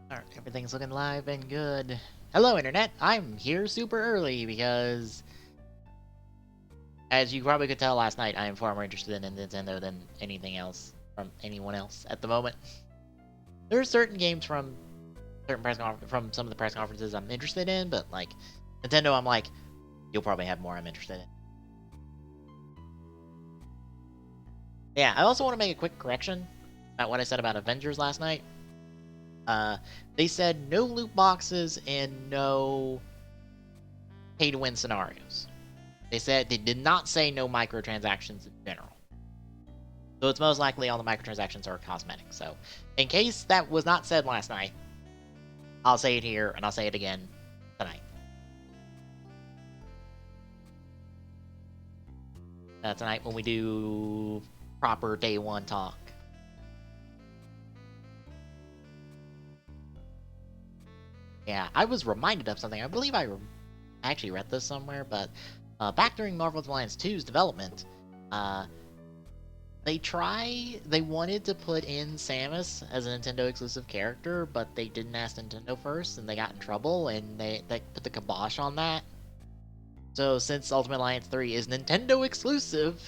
Alright, everything's looking live and good. Hello, Internet! I'm here super early because, as you probably could tell last night, I am far more interested in Nintendo than anything else from anyone else at the moment. There are certain games from from some of the press conferences I'm interested in, but like Nintendo, I'm like, you'll probably have more I'm interested in. Yeah, I also want to make a quick correction about what I said about Avengers last night. They said no loot boxes and no pay to win scenarios. They did not say no microtransactions in general. So it's most likely all the microtransactions are cosmetic. So in case that was not said last night, I'll say it here and I'll say it again tonight. Tonight when we do proper day one talk. Yeah, I was reminded of something. I believe I actually read this somewhere, but back during Marvel's Alliance 2's development, they wanted to put in Samus as a Nintendo exclusive character, but they didn't ask Nintendo first, and they got in trouble, and they put the kibosh on that. So since Ultimate Alliance 3 is Nintendo exclusive,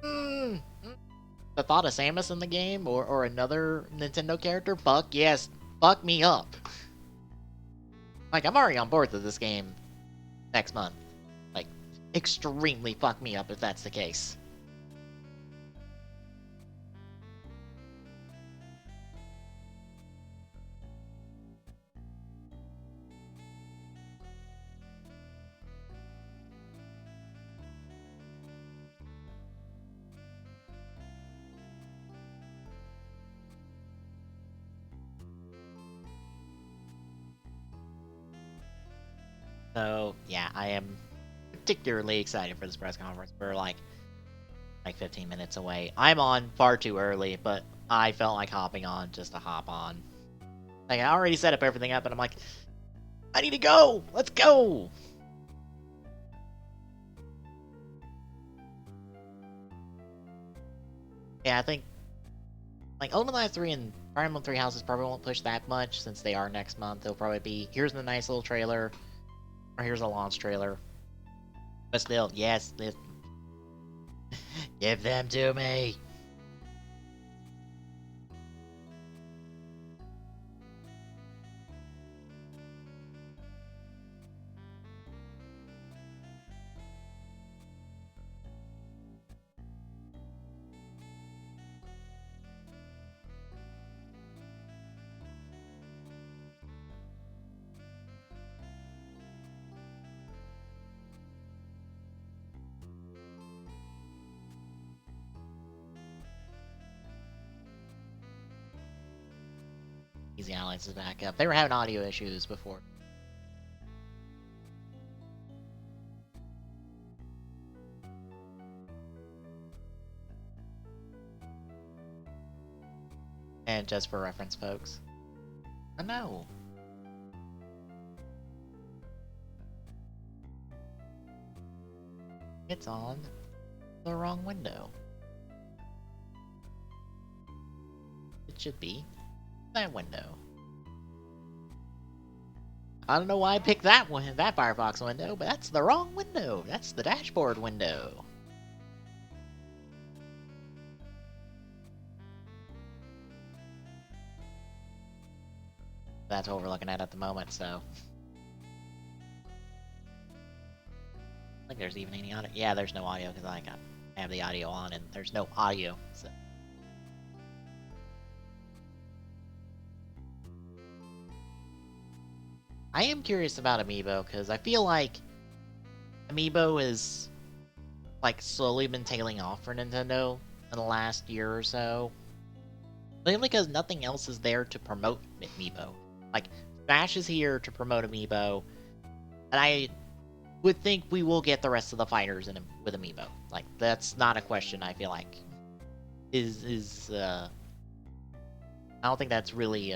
the thought of Samus in the game or another Nintendo character, fuck yes, fuck me up. Like, I'm already on board with this game next month. Like, extremely fuck me up if that's the case. So, yeah, I am particularly excited for this press conference. We're like 15 minutes away. I'm on far too early, but I felt like hopping on just to hop on. Like, I already set up everything up, and I'm like, I need to go! Let's go! Yeah, I think, like, Ultimate Alliance 3 and Fire Emblem 3 Houses probably won't push that much, since they are next month. They'll probably be, here's the nice little trailer, or here's a launch trailer. But still, yes, give them to me! Easy Alliance is back up. They were having audio issues before. And just for reference, folks. Oh no. It's on the wrong window. It should be that window. I don't know why I picked that one, that Firefox window, but that's the wrong window. That's the dashboard window. That's what we're looking at the moment, so. I think there's even any audio. Yeah, there's no audio because I have the audio on and there's no audio, so. I am curious about Amiibo because I feel like Amiibo is like slowly been tailing off for Nintendo in the last year or so. Mainly because nothing else is there to promote Amiibo. Like, Smash is here to promote Amiibo, and I would think we will get the rest of the fighters with Amiibo. Like, that's not a question, I feel like. I don't think that's really,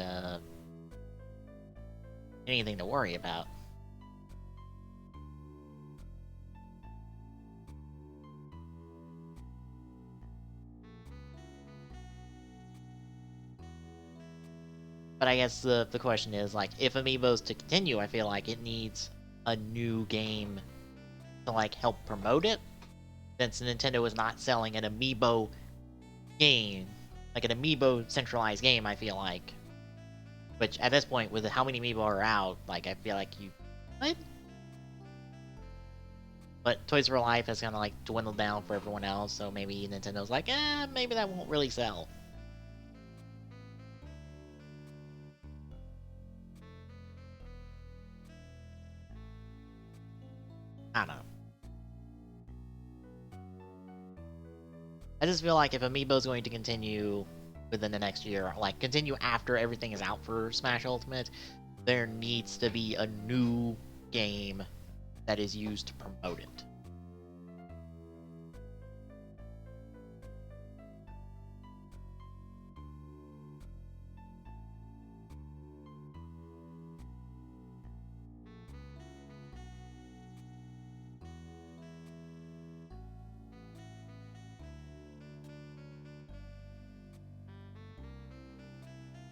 anything to worry about. But I guess the question is, like, if Amiibo's to continue, I feel like it needs a new game to, like, help promote it. Since Nintendo is not selling an Amiibo game, like an Amiibo centralized game, I feel like. Which, at this point, with how many Amiibo are out, like, I feel like you... What? But Toys for Life has kind of, like, dwindled down for everyone else, so maybe Nintendo's like, maybe that won't really sell. I don't know. I just feel like if Amiibo's going to continue within the next year, like, continue after everything is out for Smash Ultimate, there needs to be a new game that is used to promote it.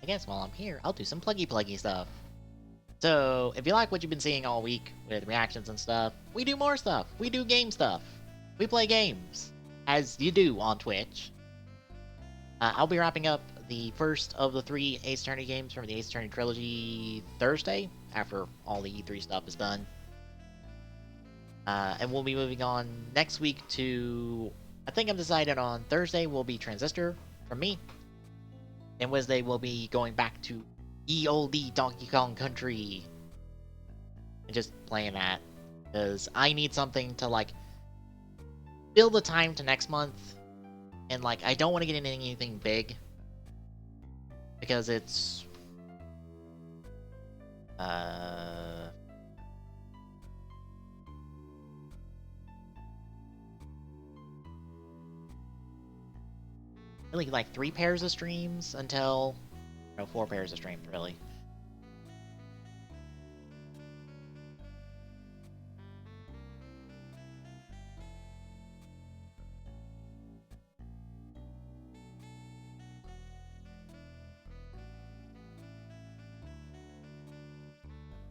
I guess while I'm here, I'll do some pluggy stuff. So, if you like what you've been seeing all week with reactions and stuff, we do more stuff. We do game stuff. We play games, as you do on Twitch. I'll be wrapping up the first of the 3 Ace Attorney games from the Ace Attorney trilogy Thursday, after all the E3 stuff is done. And we'll be moving on next week to... I think I'm decided on Thursday will be Transistor from me. And Wednesday we'll be going back to Ye Olde Donkey Kong Country. And just playing that. Because I need something to, like, fill the time to next month. And, like, I don't want to get into anything big. Because it's... really, like, 3 pairs of streams until... No, 4 pairs of streams, really.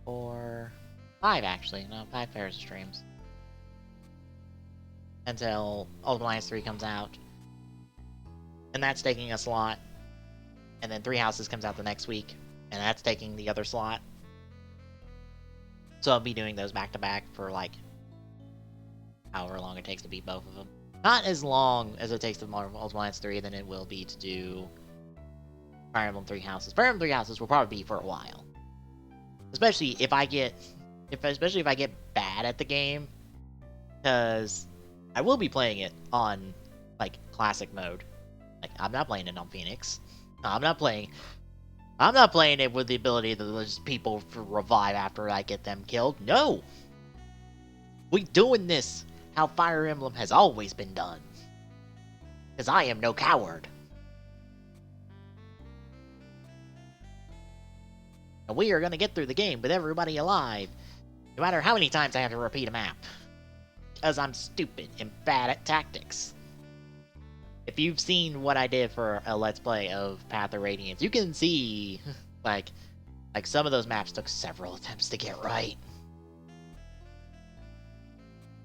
Or 5, actually. No, 5 pairs of streams. Until Ultimate Alliance 3 comes out. And that's taking a slot. And then 3 Houses comes out the next week. And that's taking the other slot. So I'll be doing those back to back for, like, however long it takes to beat both of them. Not as long as it takes to Ultimate Alliance 3 than it will be to do Fire Emblem 3 Houses. Fire Emblem 3 Houses will probably be for a while. Especially if I get bad at the game. Because I will be playing it on, like, classic mode. Like, I'm not playing it on Phoenix. I'm not playing it with the ability to just people revive after I get them killed. No! We doing this how Fire Emblem has always been done. Because I am no coward. And we are going to get through the game with everybody alive. No matter how many times I have to repeat a map. Because I'm stupid and bad at tactics. If you've seen what I did for a Let's Play of Path of Radiance, you can see, like some of those maps took several attempts to get right.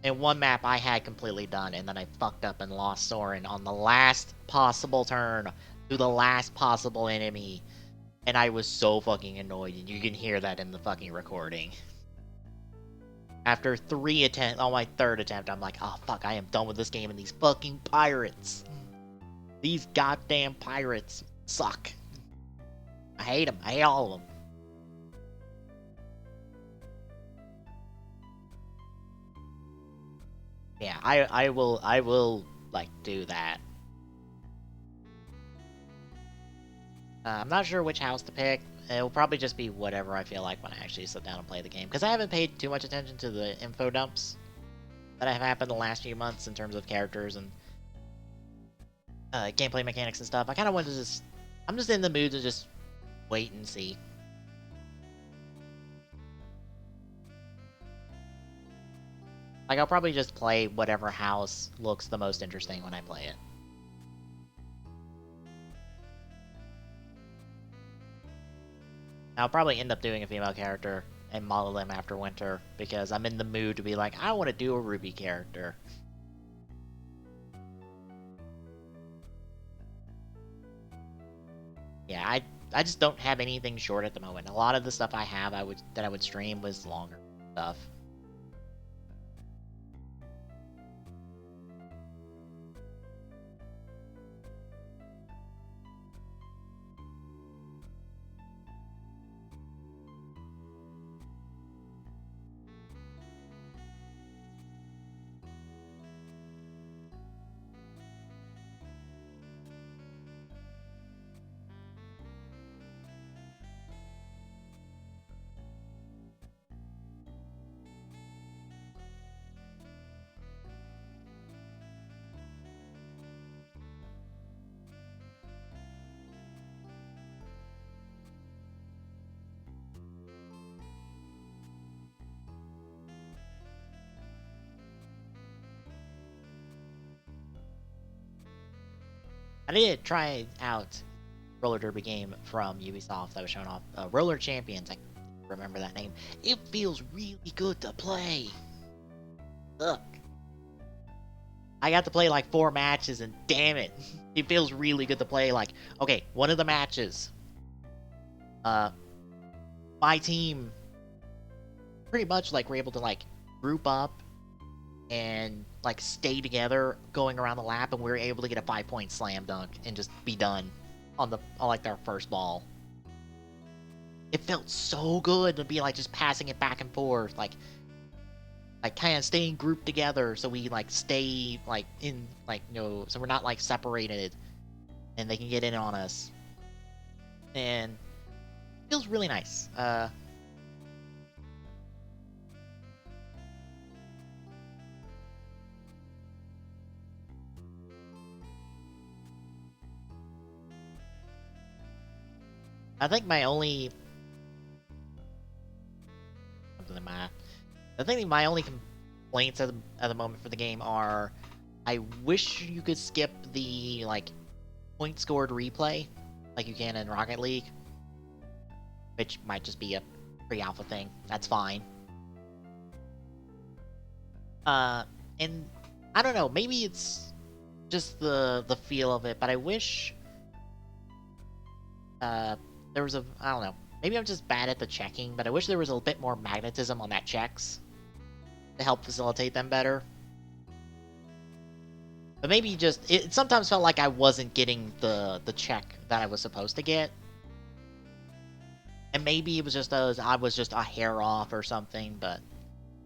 And one map I had completely done, and then I fucked up and lost Soren on the last possible turn to the last possible enemy. And I was so fucking annoyed, and you can hear that in the fucking recording. After 3 attempts, on my 3rd attempt, I'm like, oh fuck, I am done with this game and these fucking pirates. These goddamn pirates suck. I hate them. I hate all of them. Yeah, I will, like, do that. I'm not sure which house to pick. It'll probably just be whatever I feel like when I actually sit down and play the game. Because I haven't paid too much attention to the info dumps that have happened the last few months in terms of characters and gameplay mechanics and stuff. I kind of want to just... I'm just in the mood to just wait and see. Like, I'll probably just play whatever house looks the most interesting when I play it. I'll probably end up doing a female character and model them after winter because I'm in the mood to be like, I want to do a Ruby character. Yeah, I just don't have anything short at the moment. A lot of the stuff I have that I would stream was longer stuff. I did try out roller derby game from Ubisoft that was showing off. Roller Champions, I remember that name. It feels really good to play. Look, I got to play like 4 matches, and damn it, it feels really good to play. Like, okay, one of the matches, my team pretty much like were able to like group up and like stay together going around the lap, and we were able to get a 5-point slam dunk and just be done on like our first ball. It felt so good to be like just passing it back and forth, like kind of staying grouped together, so we like stay like in like so we're not like separated, and they can get in on us, and it feels really nice. I think my only I think my only complaints at the moment for the game are, I wish you could skip the like point scored replay like you can in Rocket League, which might just be a pre-alpha thing. That's fine. And I don't know, maybe it's just the feel of it, but I wish there was I don't know. Maybe I'm just bad at the checking, but I wish there was a bit more magnetism on that checks to help facilitate them better. But maybe just it sometimes felt like I wasn't getting the check that I was supposed to get. And maybe it was just I was just a hair off or something, but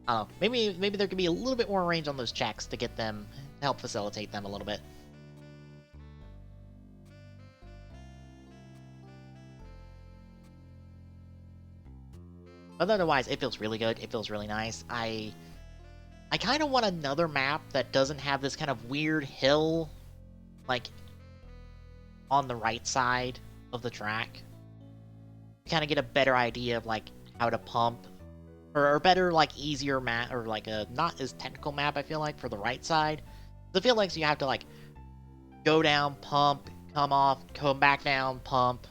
I don't know. Maybe there could be a little bit more range on those checks to get them to help facilitate them a little bit. But otherwise, it feels really good. It feels really nice. I kind of want another map that doesn't have this kind of weird hill, like, on the right side of the track. Kind of get a better idea of, like, how to pump. Or better, like, easier map, or, like, a not as technical map, I feel like, for the right side. I feel like so you have to, like, go down, pump, come off, come back down, pump.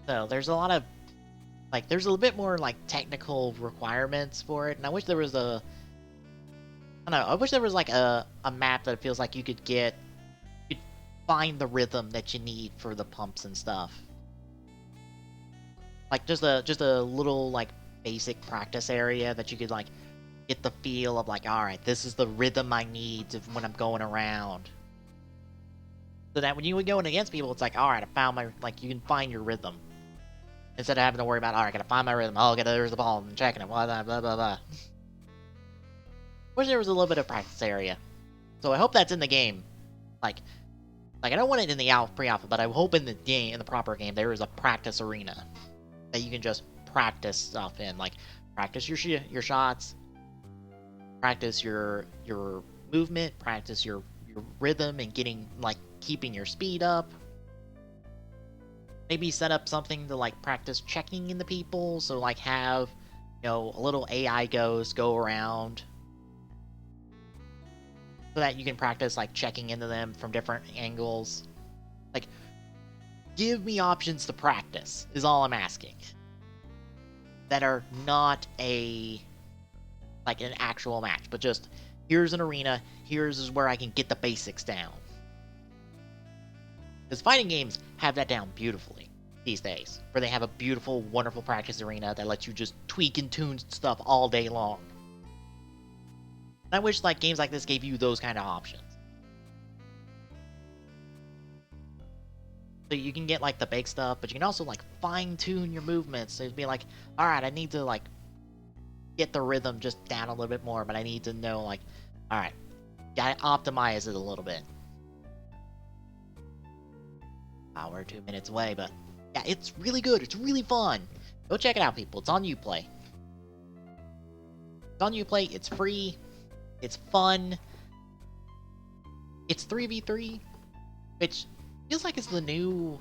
So there's a lot of like there's a little bit more like technical requirements for it, and I wish there was I don't know, I wish there was like a map that feels like you could find the rhythm that you need for the pumps and stuff. Like just a little like basic practice area that you could like get the feel of like, all right, this is the rhythm I need when I'm going around. So that when you would go in against people, it's like, all right, I found my like you can find your rhythm. Instead of having to worry about, all right, I gotta find my rhythm. Oh, there's the ball and checking it. Blah blah blah blah blah. Wish there was a little bit of practice area. So I hope that's in the game. Like I don't want it in the pre-alpha, but I hope in the game, in the proper game, there is a practice arena that you can just practice stuff in. Like practice your shots, practice your movement, practice your rhythm, and keeping your speed up. Maybe set up something to like practice checking into people, so like have a little AI ghost go around so that you can practice like checking into them from different angles. Like, give me options to practice is all I'm asking. That are not like an actual match, but just here's an arena, here's where I can get the basics down. Because fighting games have that down beautifully these days, where they have a beautiful, wonderful practice arena that lets you just tweak and tune stuff all day long. And I wish like games like this gave you those kind of options. So you can get like the big stuff, but you can also like fine tune your movements. So it'd be like, all right, I need to like get the rhythm just down a little bit more, but I need to know like, all right, gotta optimize it a little bit. We're 2 minutes away, but yeah, it's really good. It's really fun. Go check it out, people. It's on Uplay. It's on Uplay. It's free. It's fun. It's 3v3, which feels like it's the new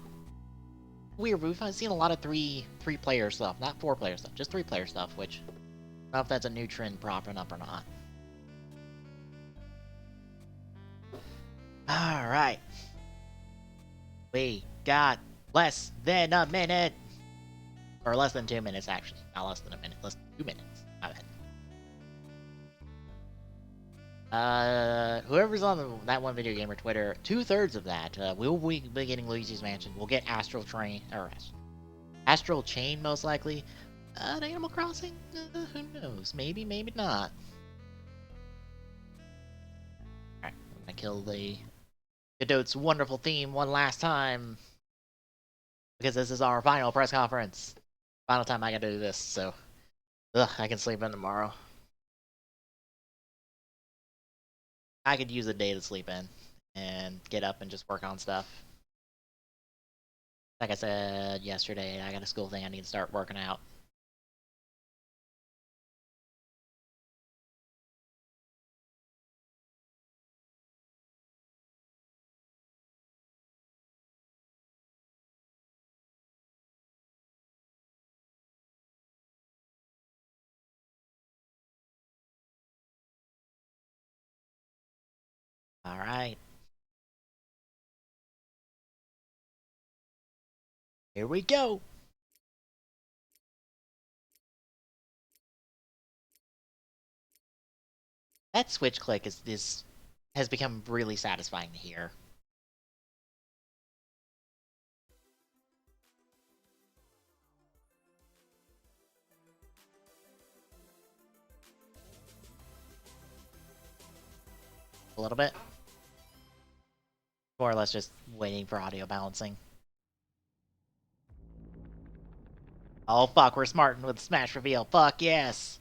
weird. We've seen a lot of three-player stuff, not 4-player stuff, just 3-player stuff, which I don't know if that's a new trend propping up or not. Alright. We got less than a minute. Or less than 2 minutes, actually. Not less than a minute. Less than 2 minutes. My bad. Whoever's on that one video gamer Twitter, 2/3 of that, we'll be getting Luigi's Mansion. We'll get Astral Chain, most likely. Animal Crossing? Who knows? Maybe, maybe not. Alright, I'm gonna kill the Godot's wonderful theme one last time. Because this is our final press conference. Final time I gotta do this, so... I can sleep in tomorrow. I could use a day to sleep in. And get up and just work on stuff. Like I said yesterday, I got a school thing I need to start working out. Alright. Here we go! That switch click has become really satisfying to hear. A little bit. More or less just waiting for audio balancing. Oh fuck, we're smarting with Smash Reveal. Fuck yes!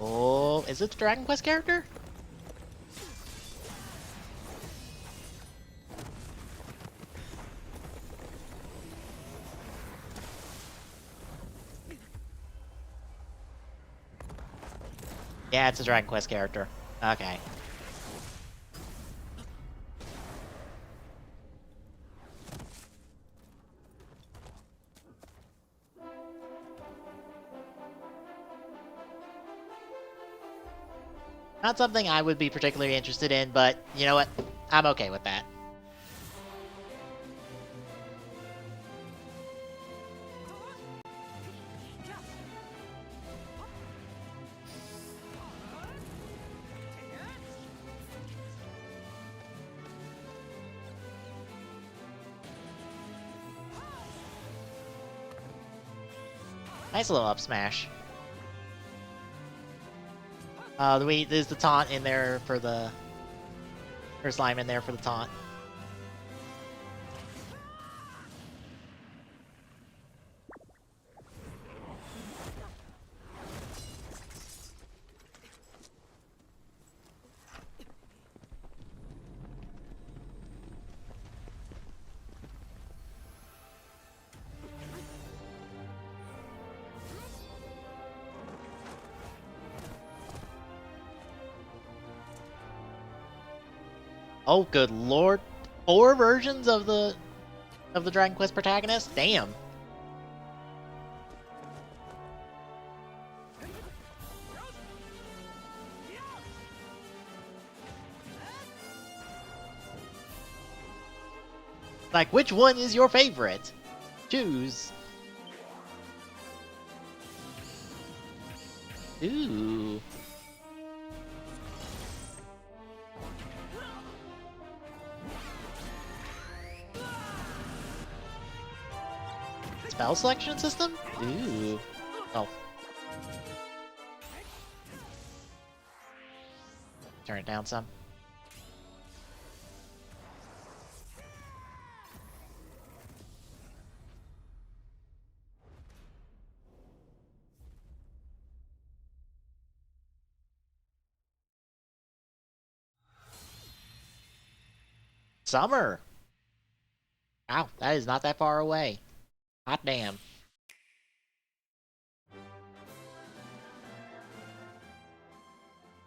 Oh, is it the Dragon Quest character? Yeah, it's a Dragon Quest character. Okay. Not something I would be particularly interested in, but you know what? I'm okay with that. Nice little up smash. There's the taunt in there for the... There's slime in there for the taunt. Oh, good lord. 4 versions of the Dragon Quest protagonist? Damn. Like, which one is your favorite? Choose. Ooh. Spell selection system? Ooh. Oh. Turn it down some. Summer! Wow, that is not that far away. Hot damn.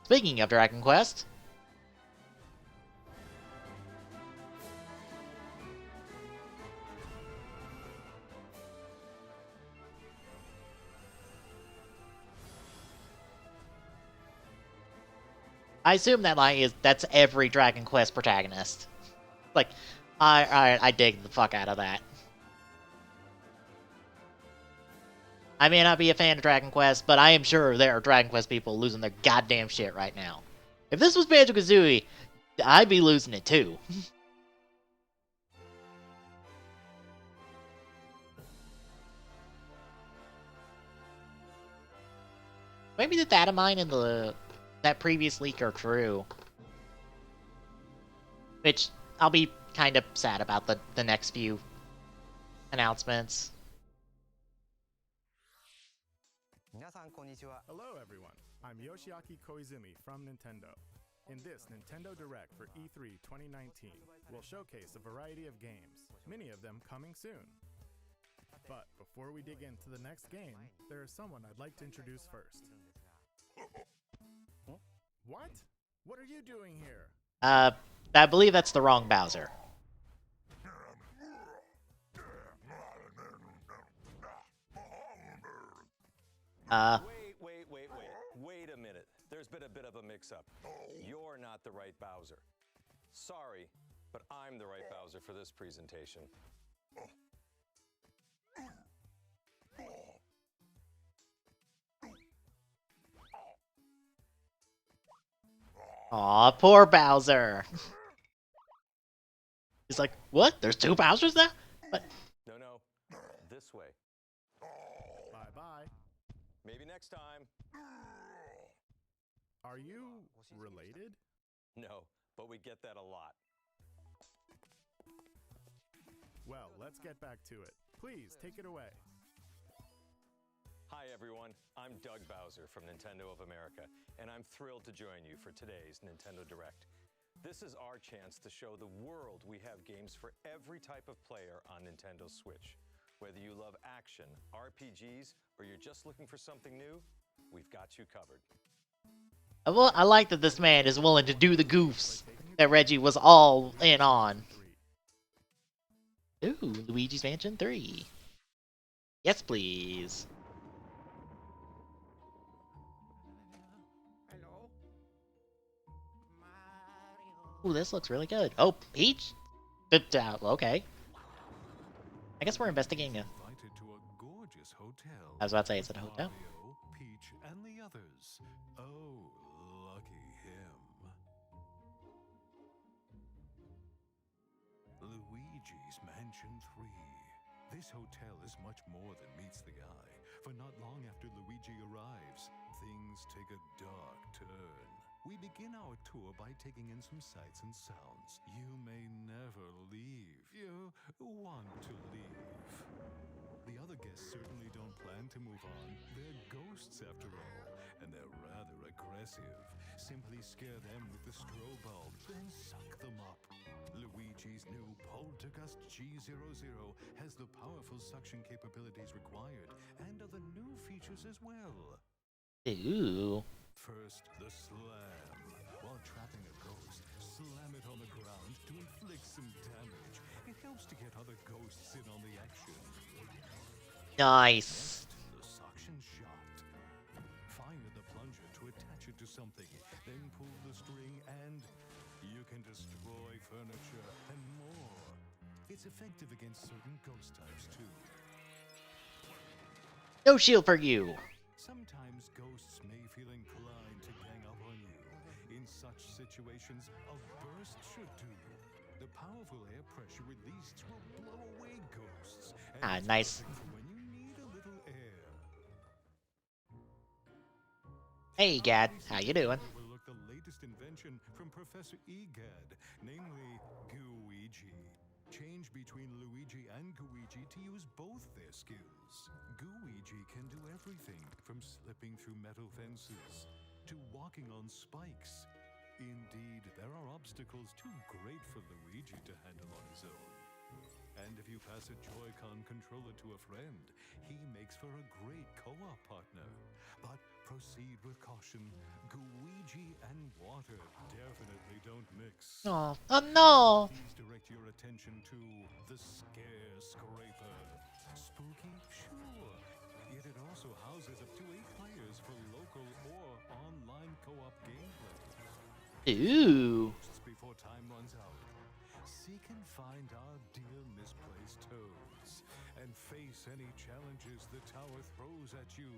Speaking of Dragon Quest, I assume that that's every Dragon Quest protagonist. Like, I dig the fuck out of that. I may not be a fan of Dragon Quest, but I am sure there are Dragon Quest people losing their goddamn shit right now. If this was Banjo-Kazooie, I'd be losing it too. Maybe the data mine in that previous leak are true. Which, I'll be kind of sad about the next few announcements. Hello everyone, I'm Yoshiaki Koizumi from Nintendo. In this Nintendo Direct for E3 2019, we'll showcase a variety of games, many of them coming soon. But before we dig into the next game, there is someone I'd like to introduce first. What? What are you doing here? I believe that's the wrong Bowser. Wait a minute. There's been a bit of a mix-up. You're not the right Bowser. Sorry, but I'm the right Bowser for this presentation. Aw, poor Bowser. He's like, what? There's 2 Bowsers now? What? No. This way. Bye-bye. Maybe next time. Are you related? No, but we get that a lot. Well, let's get back to it. Please, take it away. Hi everyone, I'm Doug Bowser from Nintendo of America, and I'm thrilled to join you for today's Nintendo Direct. This is our chance to show the world we have games for every type of player on Nintendo Switch. Whether you love action, RPGs, or you're just looking for something new, we've got you covered. Well, I like that this man is willing to do the goofs that Reggie was all in on. Ooh, Luigi's Mansion 3. Yes, please. Ooh, this looks really good. Oh, Peach? Okay. I guess we're investigating a... I was about to say, is it a hotel? Peach and the others. Oh, lucky him. Luigi's Mansion 3. This hotel is much more than meets the eye, for not long after Luigi arrives, things take a dark turn. We begin our tour by taking in some sights and sounds. You may never leave. You want to leave. The other guests certainly don't plan to move on. They're ghosts after all, and they're rather aggressive. Simply scare them with the strobe bulb, then suck them up. Luigi's new Poltergust G00 has the powerful suction capabilities required, and other new features as well. Ooh. First, the slam. While trapping a ghost, slam it on the ground. Nice. The suction shot. Fire the plunger to attach it to something, then pull the string and you can destroy furniture and more. It's effective against certain ghost types too. No shield for you. Sometimes ghosts may feel inclined to gang up on you. In such situations, a burst should do. The powerful air pressure released will blow away ghosts. And Ah, it's nice. perfect for when you need a little air. Hey, Gad. How you doing? Overlook the latest invention from Professor Egad, namely Gooigi. Change between Luigi and Gooigi to use both their skills. Gooigi can do everything from slipping through metal fences to walking on spikes. Indeed, there are obstacles too great for Luigi to handle on his own. And if you pass a Joy-Con controller to a friend, he makes for a great co-op partner. But proceed with caution. Gooigi and water definitely don't mix. Oh, oh no. Please direct your attention to the Scare Scraper. Spooky? Sure. Yet it also houses up to 8 players for local or online co-op gameplay. Ooh. Before time runs out, seek and find our dear misplaced toads and face any challenges the tower throws at you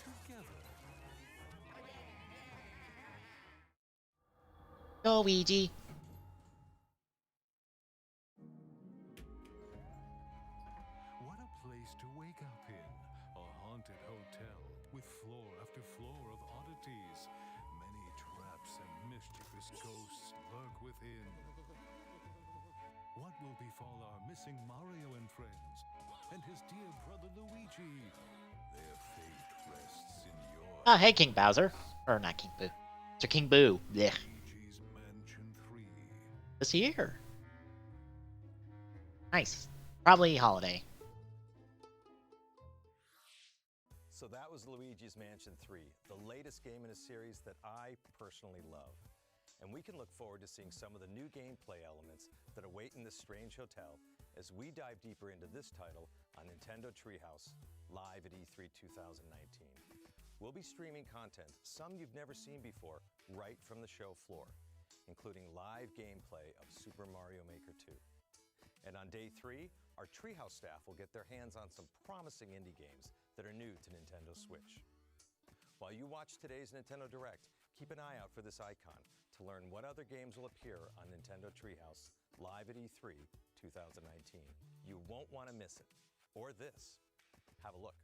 together. Luigi. What a place to wake up in. A haunted hotel with floor after floor of oddities. Many traps and mischievous ghosts lurk within. What will befall our missing Mario and friends? And his dear brother Luigi? Their fate rests in your Oh, hey, King Bowser. Or not King Boo. Sir King Boo. Blech. Luigi's Mansion 3. This here. Nice. Probably holiday. So that was Luigi's Mansion 3, the latest game in a series that I personally love. And we can look forward to seeing some of the new gameplay elements that await in this strange hotel as we dive deeper into this title on Nintendo Treehouse, live at E3 2019. We'll be streaming content, some you've never seen before, right from the show floor, including live gameplay of Super Mario Maker 2. And on day 3, our Treehouse staff will get their hands on some promising indie games that are new to Nintendo Switch. While you watch today's Nintendo Direct, keep an eye out for this icon to learn what other games will appear on Nintendo Treehouse live at E3 2019. You won't want to miss it. Or this. Have a look.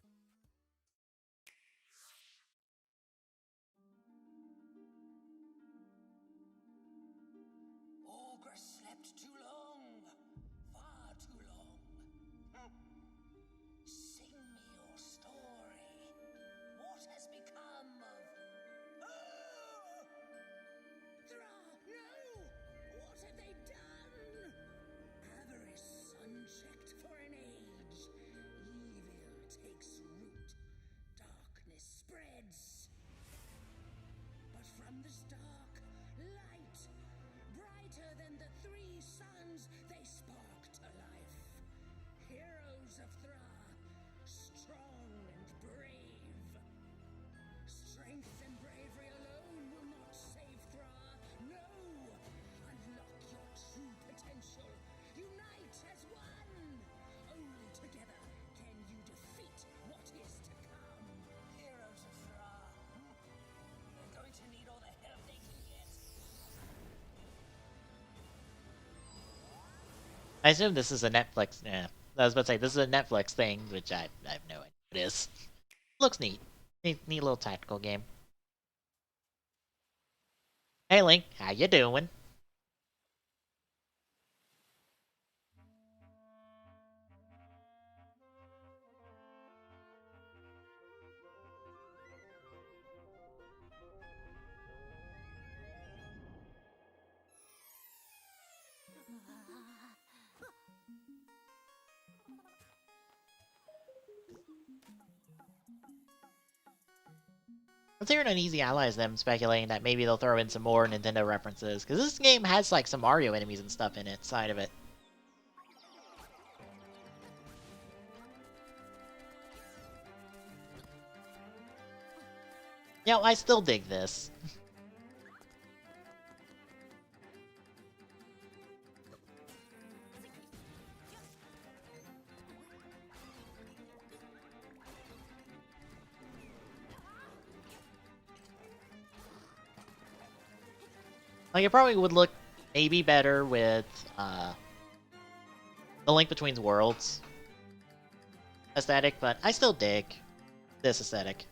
Ogre slept too long, far too long. Sing me your story. What has become of... Thra, no! What have they done? Avarice unchecked for an age. Evil takes root. Darkness spreads. But from this dark light, brighter than the 3 suns, they spark to life. Heroes of Thra, strong and brave. Strength and bravery alone will not save Thra. No! Unlock your true potential. Unite as one! Only together can you defeat what is to come. Heroes of Thra. They're going to need all the help they can get. I assume this is a Netflix. Yeah, I was about to say this is a Netflix thing, which I have no idea what it is. Looks neat. Neat little tactical game. Hey Link, how you doing? Let's hear an Uneasy Allies them speculating that maybe they'll throw in some more Nintendo references, because this game has like some Mario enemies and stuff in it, side of it. Yeah, I still dig this. Like, it probably would look maybe better with the Link Between Worlds aesthetic, but I still dig this aesthetic.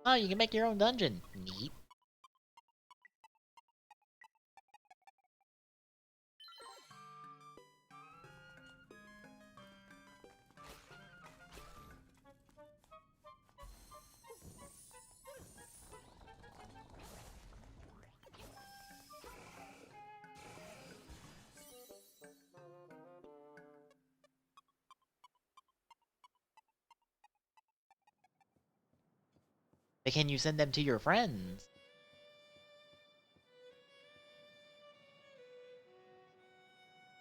Oh, you can make your own dungeon. Neat. But can you send them to your friends?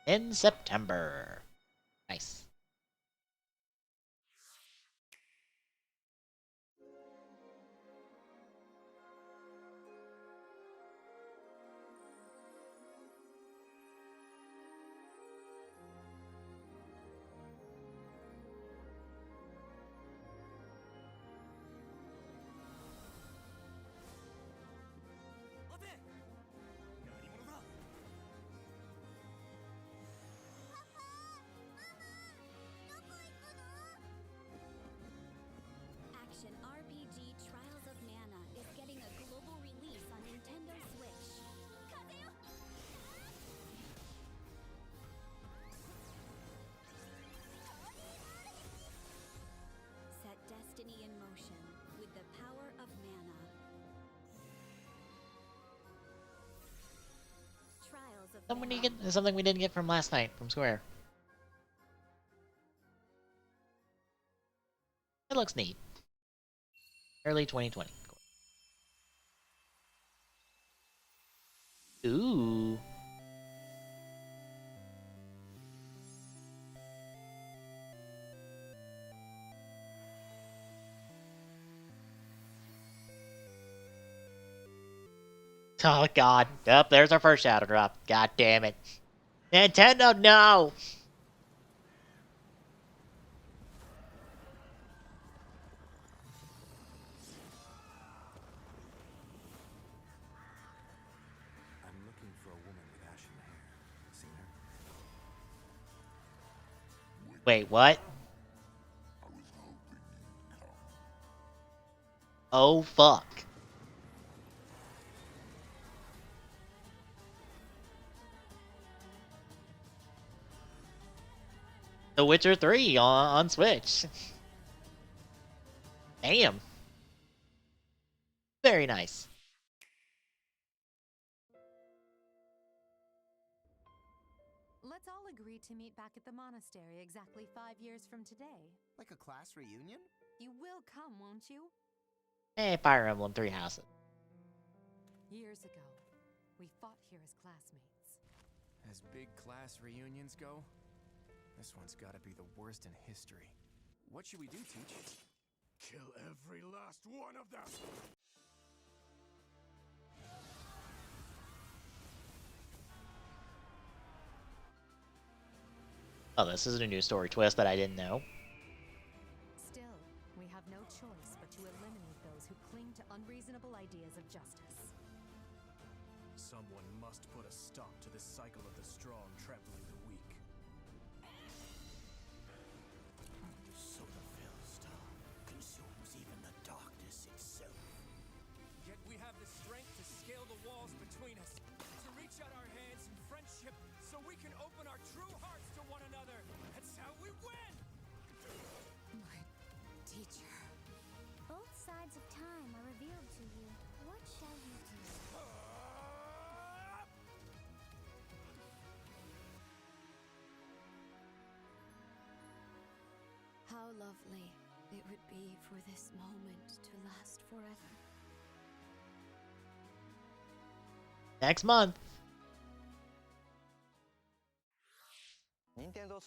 In September. Nice. Action RPG Trials of Mana is getting a global release on Nintendo Switch. Set destiny in motion with the power of mana. Trials of Mana. Something we didn't get from last night from Square. It looks neat. Early 2020. Ooh. Oh god. Yep, there's our first shadow drop. God damn it. Nintendo, no! I'm looking for a woman with ashen hair. Seen her? Wait, what? Oh fuck. The Witcher 3 on Switch. Damn. Very nice. Let's all agree to meet back at the monastery exactly 5 years from today. Like a class reunion? You will come, won't you? Hey, Fire Emblem 3 Houses. Years ago, we fought here as classmates. As big class reunions go, this one's gotta be the worst in history. What should we do, Teach? Kill every last one of them! Oh, this is a new story twist that I didn't know. Still, we have no choice but to eliminate those who cling to unreasonable ideas of justice. Someone must put a stop to this cycle of the strong trampling the weak. So the Veilstar consumes even the darkness itself. Yet we have the strength to scale the walls between us, to reach out our hands in friendship so we can open our true hearts to one another. That's how we win! My teacher. Both sides of time are revealed to you. What shall you do? How lovely it would be for this moment to last forever. next month. Nintendo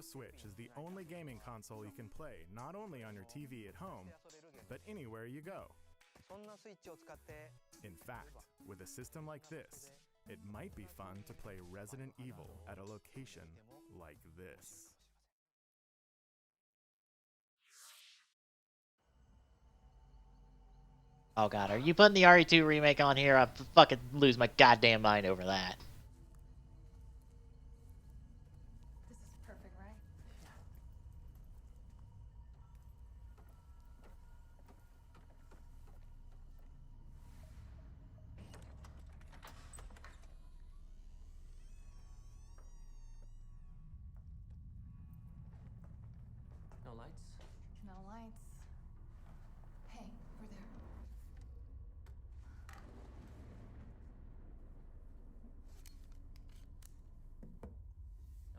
Switch is the only gaming console you can play not only on your TV at home, but anywhere you go. In fact, with a system like this, it might be fun to play Resident Evil at a location like this. Oh god, are you putting the RE2 remake on here? I fucking lose my goddamn mind over that. This is perfect, right? No lights? No lights. Hey, we're there.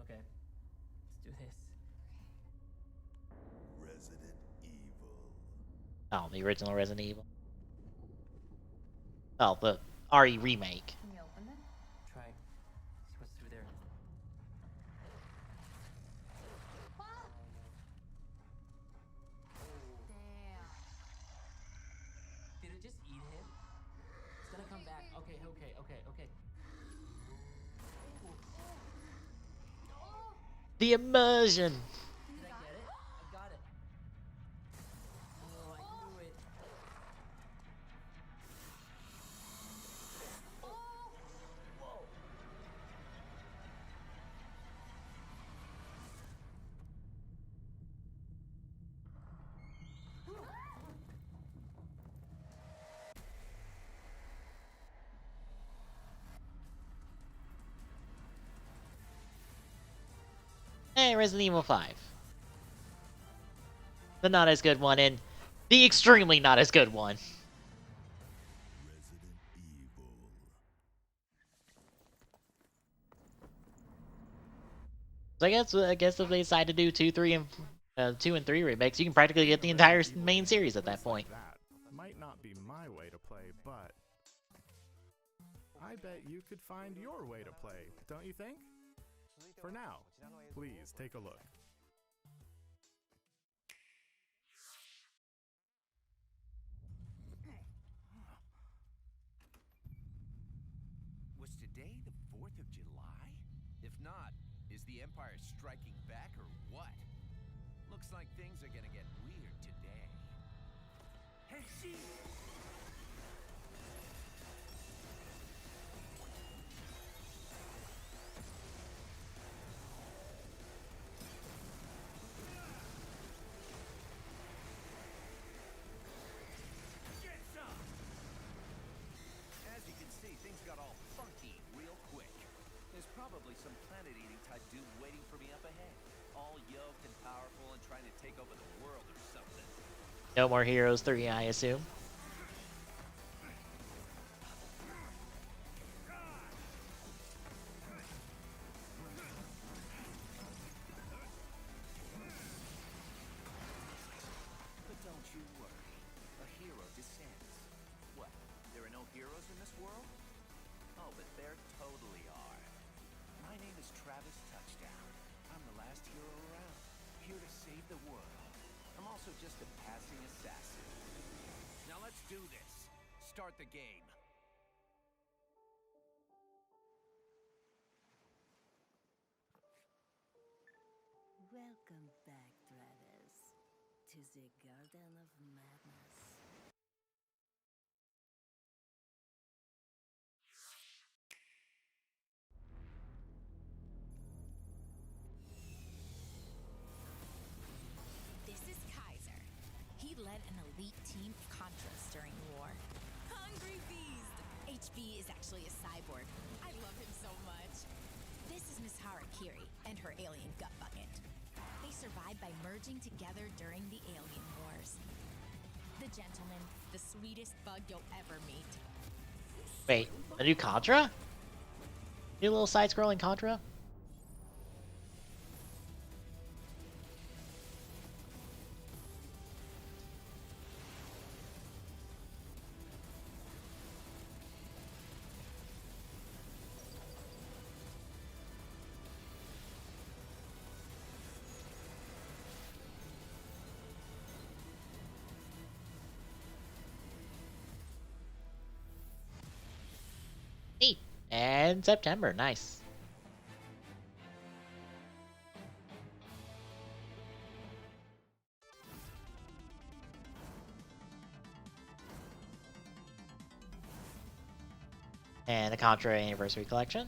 Okay. Let's do this. Resident Evil. Oh, the original Resident Evil. Oh, the RE remake. Can you open it? Try. See what's through there. Damn. Did it just eat him? It's gonna come back. Okay. The immersion. Did I get it? I got it. Oh, I knew it. Whoa. Hey, Resident Evil 5. The not as good one, and the extremely not as good one. Resident Evil. So I guess if they decide to do 2, and 3 remakes, you can practically get the entire main series at that Looks like point. that might not be my way to play, but I bet you could find your way to play, don't you think? For now, please take a look. Was today the 4th of July? If not, is the Empire striking back or what? Looks like things are gonna get weird today. Hey, she! Get some! As you can see, things got all funky real quick. There's probably some planet-eating type dude waiting for me up ahead. All yoked and powerful and trying to take over the world or something. No more Heroes 3, I assume. But don't you worry. A hero descends. What? There are no heroes in this world? Oh, but there totally are. My name is Travis Touchdown. I'm the last hero around, here to save the world. I'm also just a passing assassin. Now let's do this. Start the game. Welcome back, Travis, to the Garden of Madness. This is Kaiser. He led an elite team of Contras during the war. Hungry Beast! HB is actually a cyborg. I love him so much. This is Miss Harakiri and her alien gut bucket. They survived by merging together during the alien wars. The gentleman, the sweetest bug you'll ever meet. Wait, a new Contra? New little side-scrolling Contra? Neat. And September, nice. And the Contra Anniversary Collection.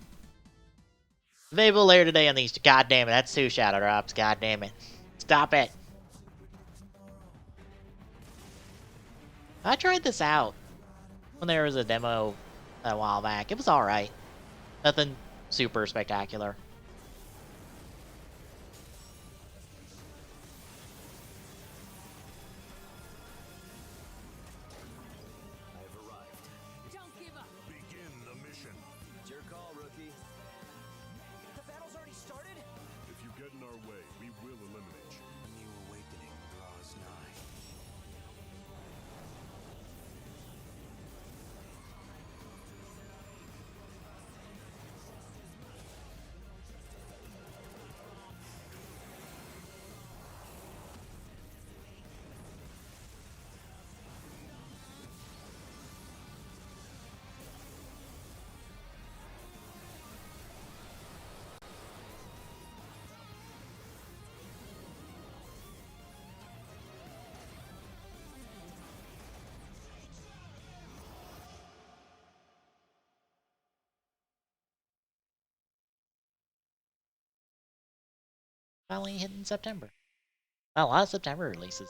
Available later today on these. God damn it, that's 2 Shadow Drops. God damn it. Stop it. I tried this out when there was a demo a while back. It was alright. Nothing super spectacular. I've arrived. Don't give up. Begin the mission. It's your call, rookie. The battle's already started? If you get in our way, we will eliminate you. A new awakening draws nigh. Finally hit in September. A lot of September releases.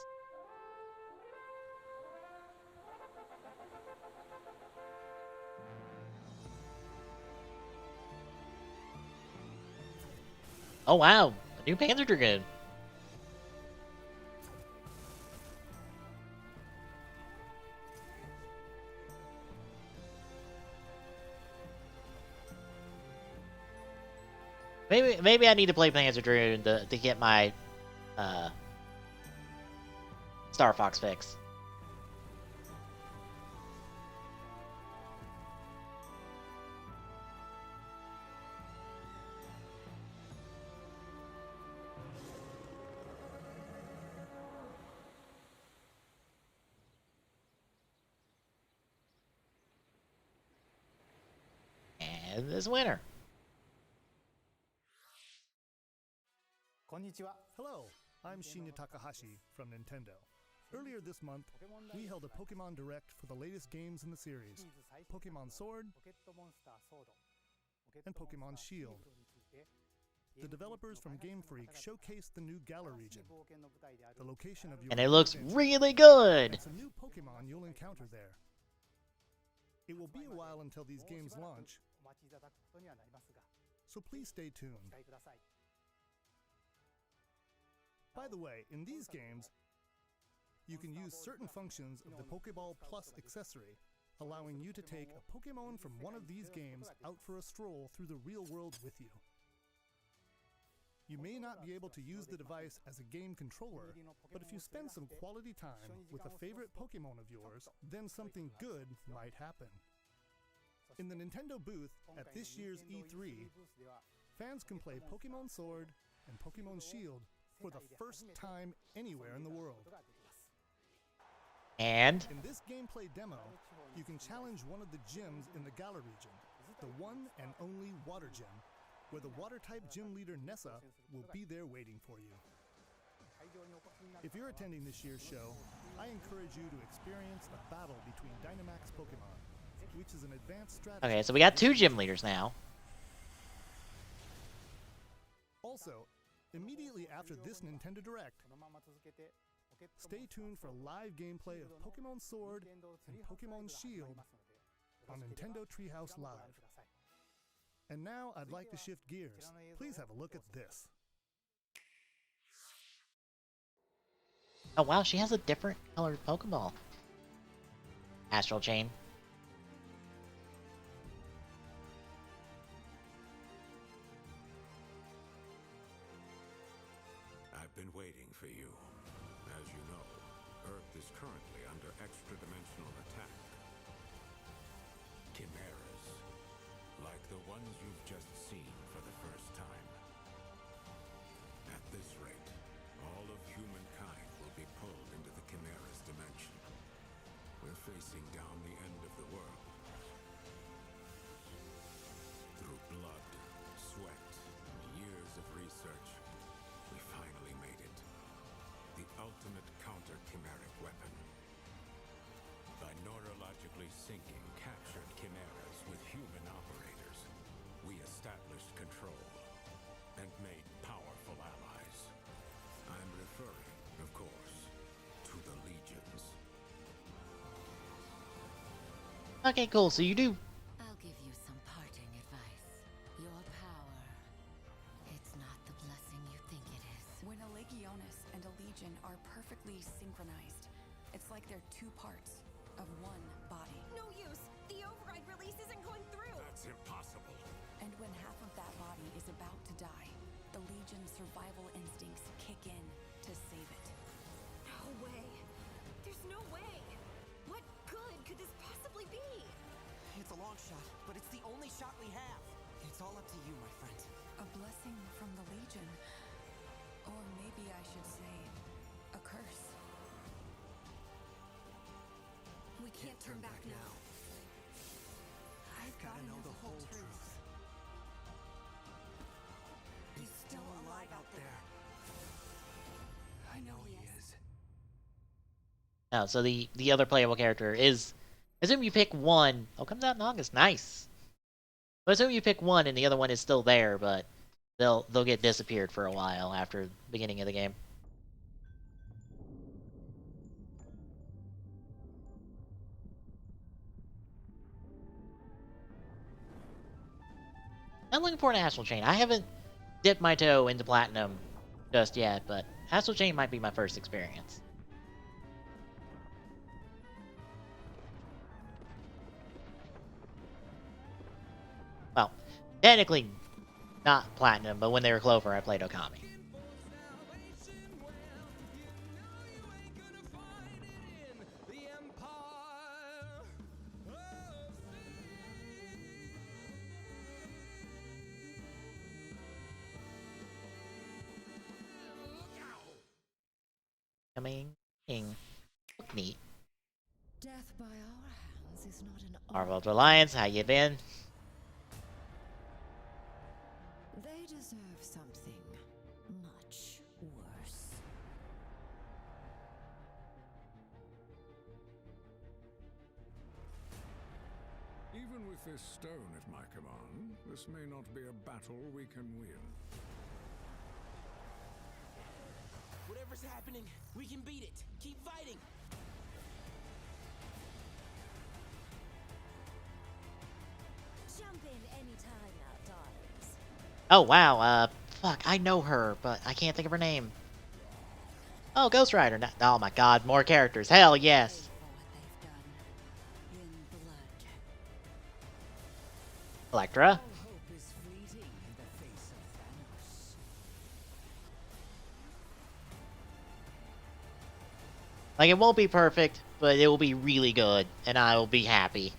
Oh wow, a new Panzer Dragoon. Maybe I need to play Panzer Dragoon to get my Star Fox fix. And this winter. Hello, I'm Shinya Takahashi from Nintendo. Earlier this month, we held a Pokemon Direct for the latest games in the series, Pokemon Sword and Pokemon Shield. The developers from Game Freak showcased the new Galar region, the location of your And it looks adventure. really good. It's a new Pokemon you'll encounter there. It will be a while until these games launch, so please stay tuned. By the way, in these games, you can use certain functions of the Pokeball Plus accessory, allowing you to take a Pokemon from one of these games out for a stroll through the real world with you. You may not be able to use the device as a game controller, but if you spend some quality time with a favorite Pokemon of yours, then something good might happen. In the Nintendo booth at this year's E3, fans can play Pokemon Sword and Pokemon Shield for the first time anywhere in the world. And In this gameplay demo, you can challenge one of the gyms in the Galar region, the one and only Water Gym, where the Water-type gym leader Nessa will be there waiting for you. If you're attending this year's show, I encourage you to experience a battle between Dynamax Pokemon, which is an advanced strategy. okay, so we got 2 gym leaders now. Also, immediately after this Nintendo Direct, stay tuned for live gameplay of Pokemon Sword and Pokemon Shield on Nintendo Treehouse Live. And now I'd like to shift gears. Please have a look at this. Oh wow, she has a different colored Pokeball. Astral Chain. I've been waiting for you. As you know, Earth is currently under extra-dimensional attack. Chimeras, like the ones you've just seen for the first time. At this rate, all of humankind will be pulled into the Chimera's dimension. We're facing down the end of the world. Okay, cool. So you do. I'll give you some parting advice. Your power, it's not the blessing you think it is. When a Legionis and a Legion are perfectly synchronized, it's like they're two parts of one body. No use! The override release isn't going through! That's impossible. And when half of that body is about to die, the Legion's survival instincts kick in to save it. No way. There's no way. What good could this possibly be? It's a long shot, but it's the only shot we have. It's all up to you, my friend. A blessing from the Legion. Or maybe I should say, a curse. We can't turn back now. I've gotta know the whole truth. He's still alive out there. I know he is. Oh, so the other playable character is. Assume you pick one. Oh, comes out in August. Nice. But assume you pick one and the other one is still there, but they'll get disappeared for a while after the beginning of the game. I'm looking forward to Astral Chain. I haven't dipped my toe into Platinum just yet, but Astral Chain might be my first experience. Well, technically not Platinum, but when they were Clover, I played Okami. Coming. Neat. Death by our hands is not an Marvel Alliance, how you been? They deserve something much worse. Even with this stone at my command, this may not be a battle we can win. Whatever's happening, we can beat it. Keep fighting. Jump in anytime now, darlings. Oh wow, fuck, I know her, but I can't think of her name. Oh, Ghost Rider. Oh my god, more characters. Hell yes. For what they've done in blood. Electra. All hope is fleeting in the face of Thanos. Like, it won't be perfect, but it will be really good, and I will be happy.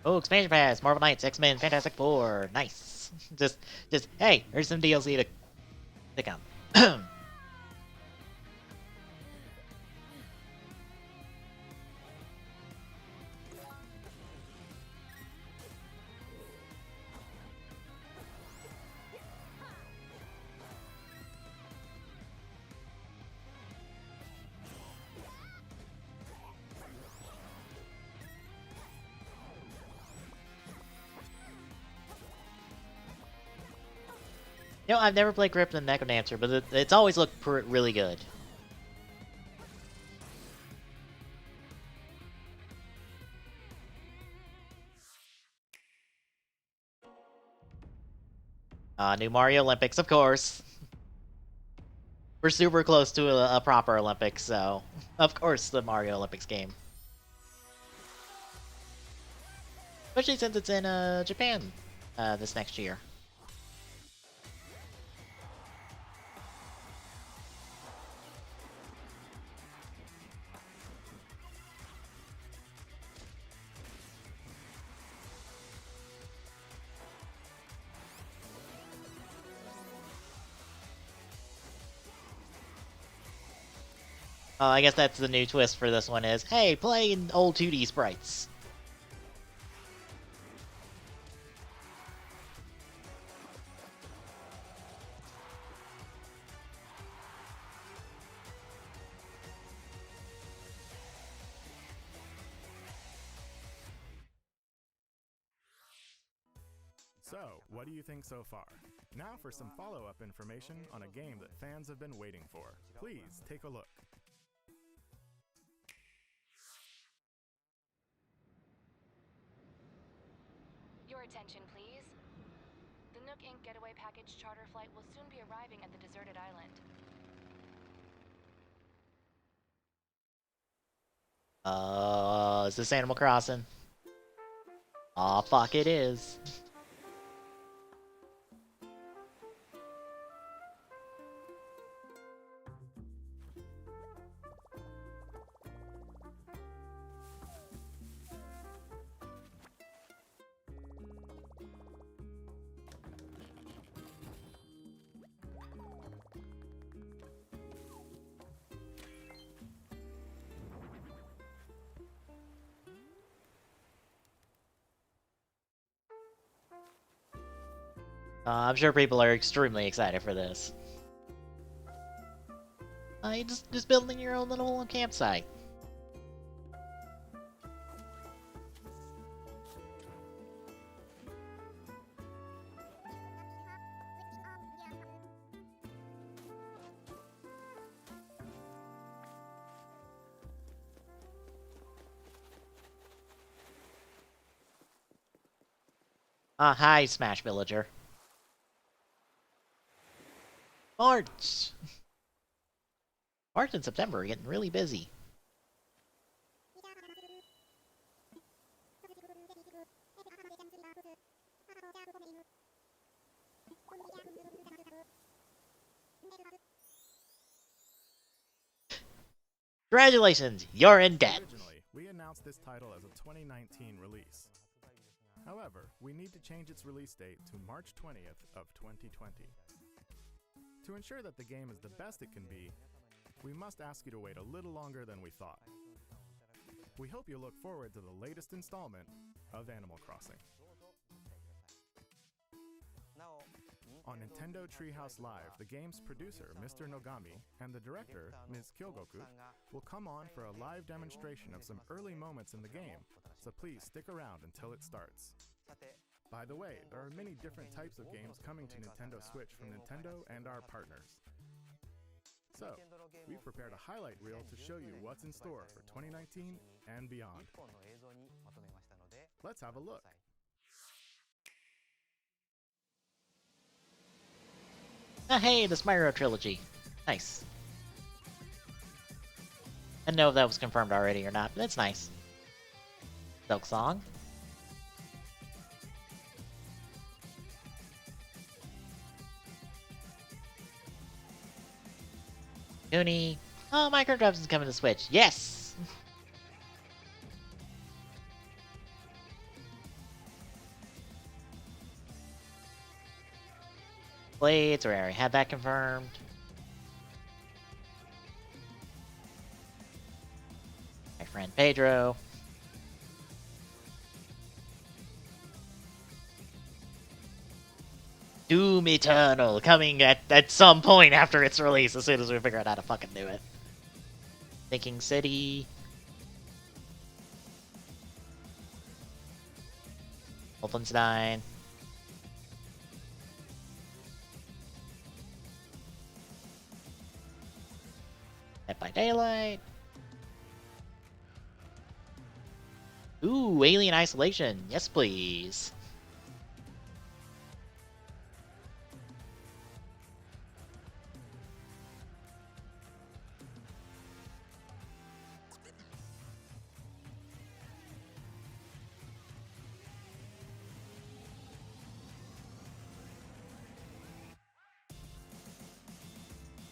Oh, expansion pass, Marvel Knights, X-Men, Fantastic Four, nice. just, hey, here's some DLC to come. You know, I've never played Crypt and Necrodancer, but it's always looked really good. New Mario Olympics, of course. We're super close to a proper Olympics, so of course the Mario Olympics game. Especially since it's in Japan this next year. I guess that's the new twist for this one is, hey, play in old 2D sprites. So, what do you think so far? Now for some follow-up information on a game that fans have been waiting for. Please take a look. Your attention, please. The Nook Inc. Getaway Package charter flight will soon be arriving at the deserted island. Is this Animal Crossing? Aw, fuck, it is. I'm sure people are extremely excited for this. You just building your own little campsite. Hi, Smash Villager. March! March and September are getting really busy. Congratulations, you're in debt! Originally, we announced this title as a 2019 release. However, we need to change its release date to March 20th of 2020. To ensure that the game is the best it can be, we must ask you to wait a little longer than we thought. We hope you look forward to the latest installment of Animal Crossing. On Nintendo Treehouse Live, the game's producer, Mr. Nogami, and the director, Ms. Kyogoku, will come on for a live demonstration of some early moments in the game, so please stick around until it starts. By the way, there are many different types of games coming to Nintendo Switch from Nintendo and our partners. So, we've prepared a highlight reel to show you what's in store for 2019 and beyond. Let's have a look. Oh, hey, the Spyro trilogy. Nice. I don't know if that was confirmed already or not, but that's nice. Silk Song. Goonie. Oh, Minecraft is coming to Switch. Yes! Blades, we already had that confirmed. My friend Pedro. Doom Eternal coming at some point after its release, as soon as we figure out how to fucking do it. Thinking City. Wolfenstein. Dead by Daylight. Ooh, Alien Isolation. Yes, please.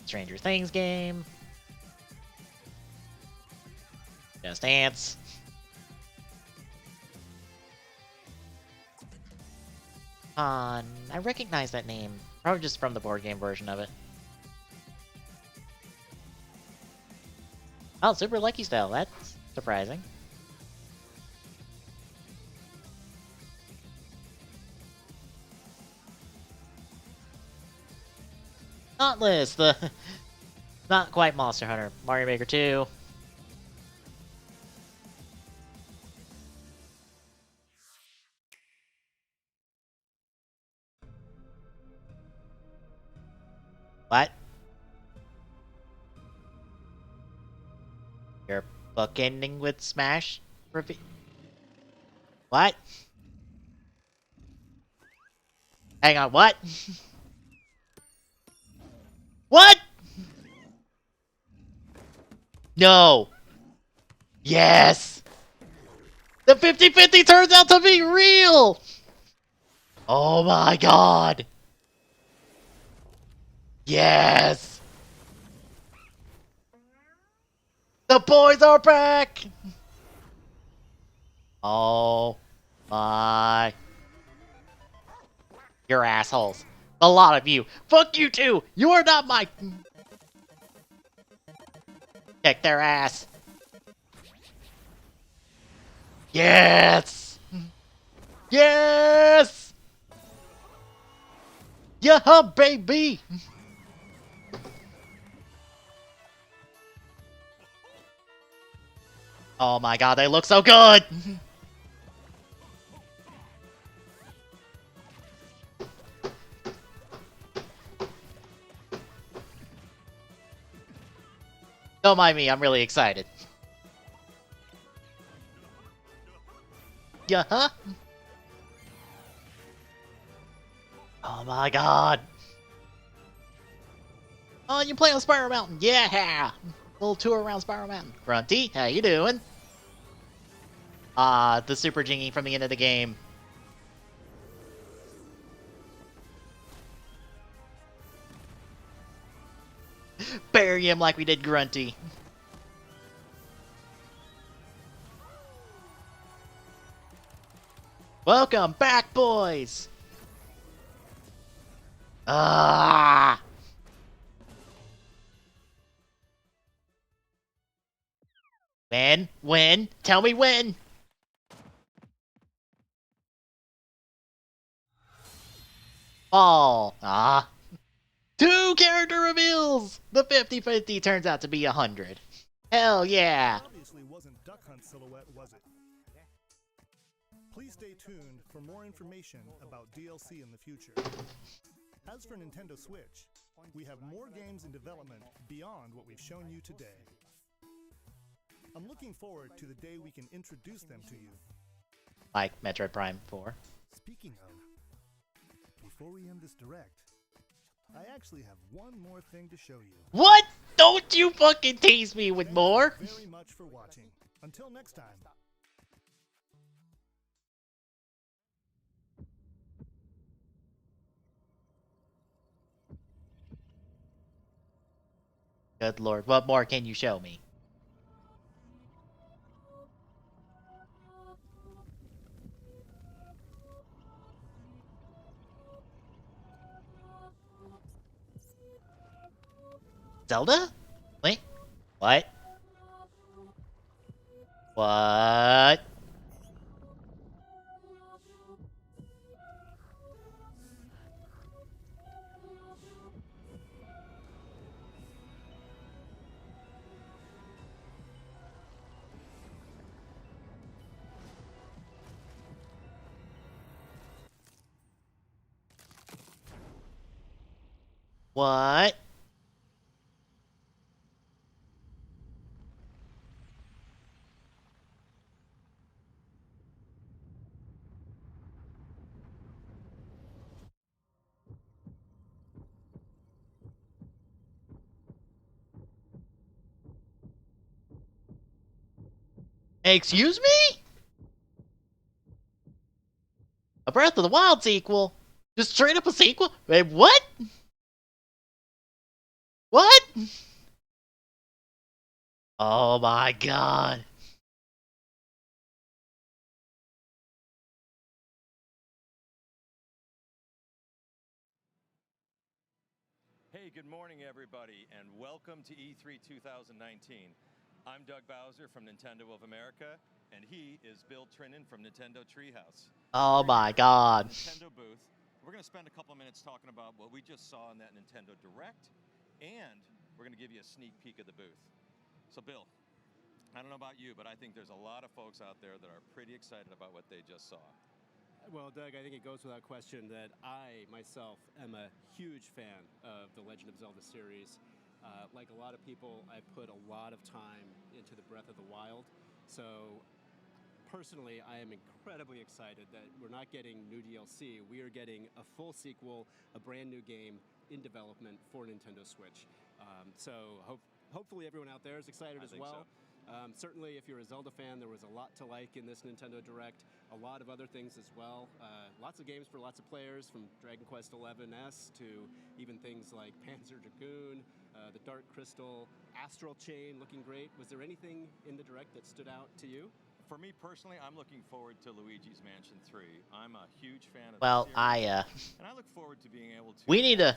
Stranger Things game. Just Dance. I recognize that name. Probably just from the board game version of it. Oh, Super Lucky Style. That's surprising. Dauntless, the not quite Monster Hunter. Mario Maker 2. Bookending with Smash? What? Hang on, what? What? No. Yes. The 50-50 turns out to be real. Oh my god. Yes. The boys are back. Oh my. You're assholes. A lot of you. Fuck you too. You are not my... Kick their ass. Yes. Yes. Yeah, baby. Oh my god, they look so good. Don't mind me, I'm really excited. Yeah, huh? Oh my god. Oh, you play on Spiral Mountain. Yeah. Little tour around Spiral Mountain. Grunty, how you doing? The Super Jingy from the end of the game. Bury him like we did Grunty. Welcome back, boys! Ah! When? When? Tell me when! Fall. Ah. 2 character reveals! The 50-50 turns out to be 100. Hell yeah! Obviously wasn't Duck Hunt Silhouette, was it? Please stay tuned for more information about DLC in the future. As for Nintendo Switch, we have more games in development beyond what we've shown you today. I'm looking forward to the day we can introduce them to you. Like Metroid Prime 4. Speaking of, before we end this direct, I actually have one more thing to show you. What? Don't you fucking tease me with more! Thank you very much for watching. Until next time. Good lord, what more can you show me? Zelda? Wait. What? What? What? Excuse me? A Breath of the Wild sequel? Just straight up a sequel? Wait, what? What? Oh my god. Hey, good morning, everybody, and welcome to E3 2019. I'm Doug Bowser from Nintendo of America, and he is Bill Trinan from Nintendo Treehouse. Oh my god. Nintendo booth. We're going to spend a couple minutes talking about what we just saw in that Nintendo Direct, and we're going to give you a sneak peek of the booth. So, Bill, I don't know about you, but I think there's a lot of folks out there that are pretty excited about what they just saw. Well, Doug, I think it goes without question that I, myself, am a huge fan of the Legend of Zelda series. Like a lot of people, I put a lot of time into the Breath of the Wild. So personally, I am incredibly excited that we're not getting new DLC. We are getting a full sequel, a brand new game in development for Nintendo Switch. Hopefully everyone out there is excited as well. Certainly, if you're a Zelda fan, there was a lot to like in this Nintendo Direct. A lot of other things as well. Lots of games for lots of players, from Dragon Quest XI's to even things like Panzer Dragoon, the Dark Crystal, Astral Chain looking great. Was there anything in the Direct that stood out to you? For me personally, I'm looking forward to Luigi's Mansion 3. I'm a huge fan of Well, the series, and I look forward to being able to we need to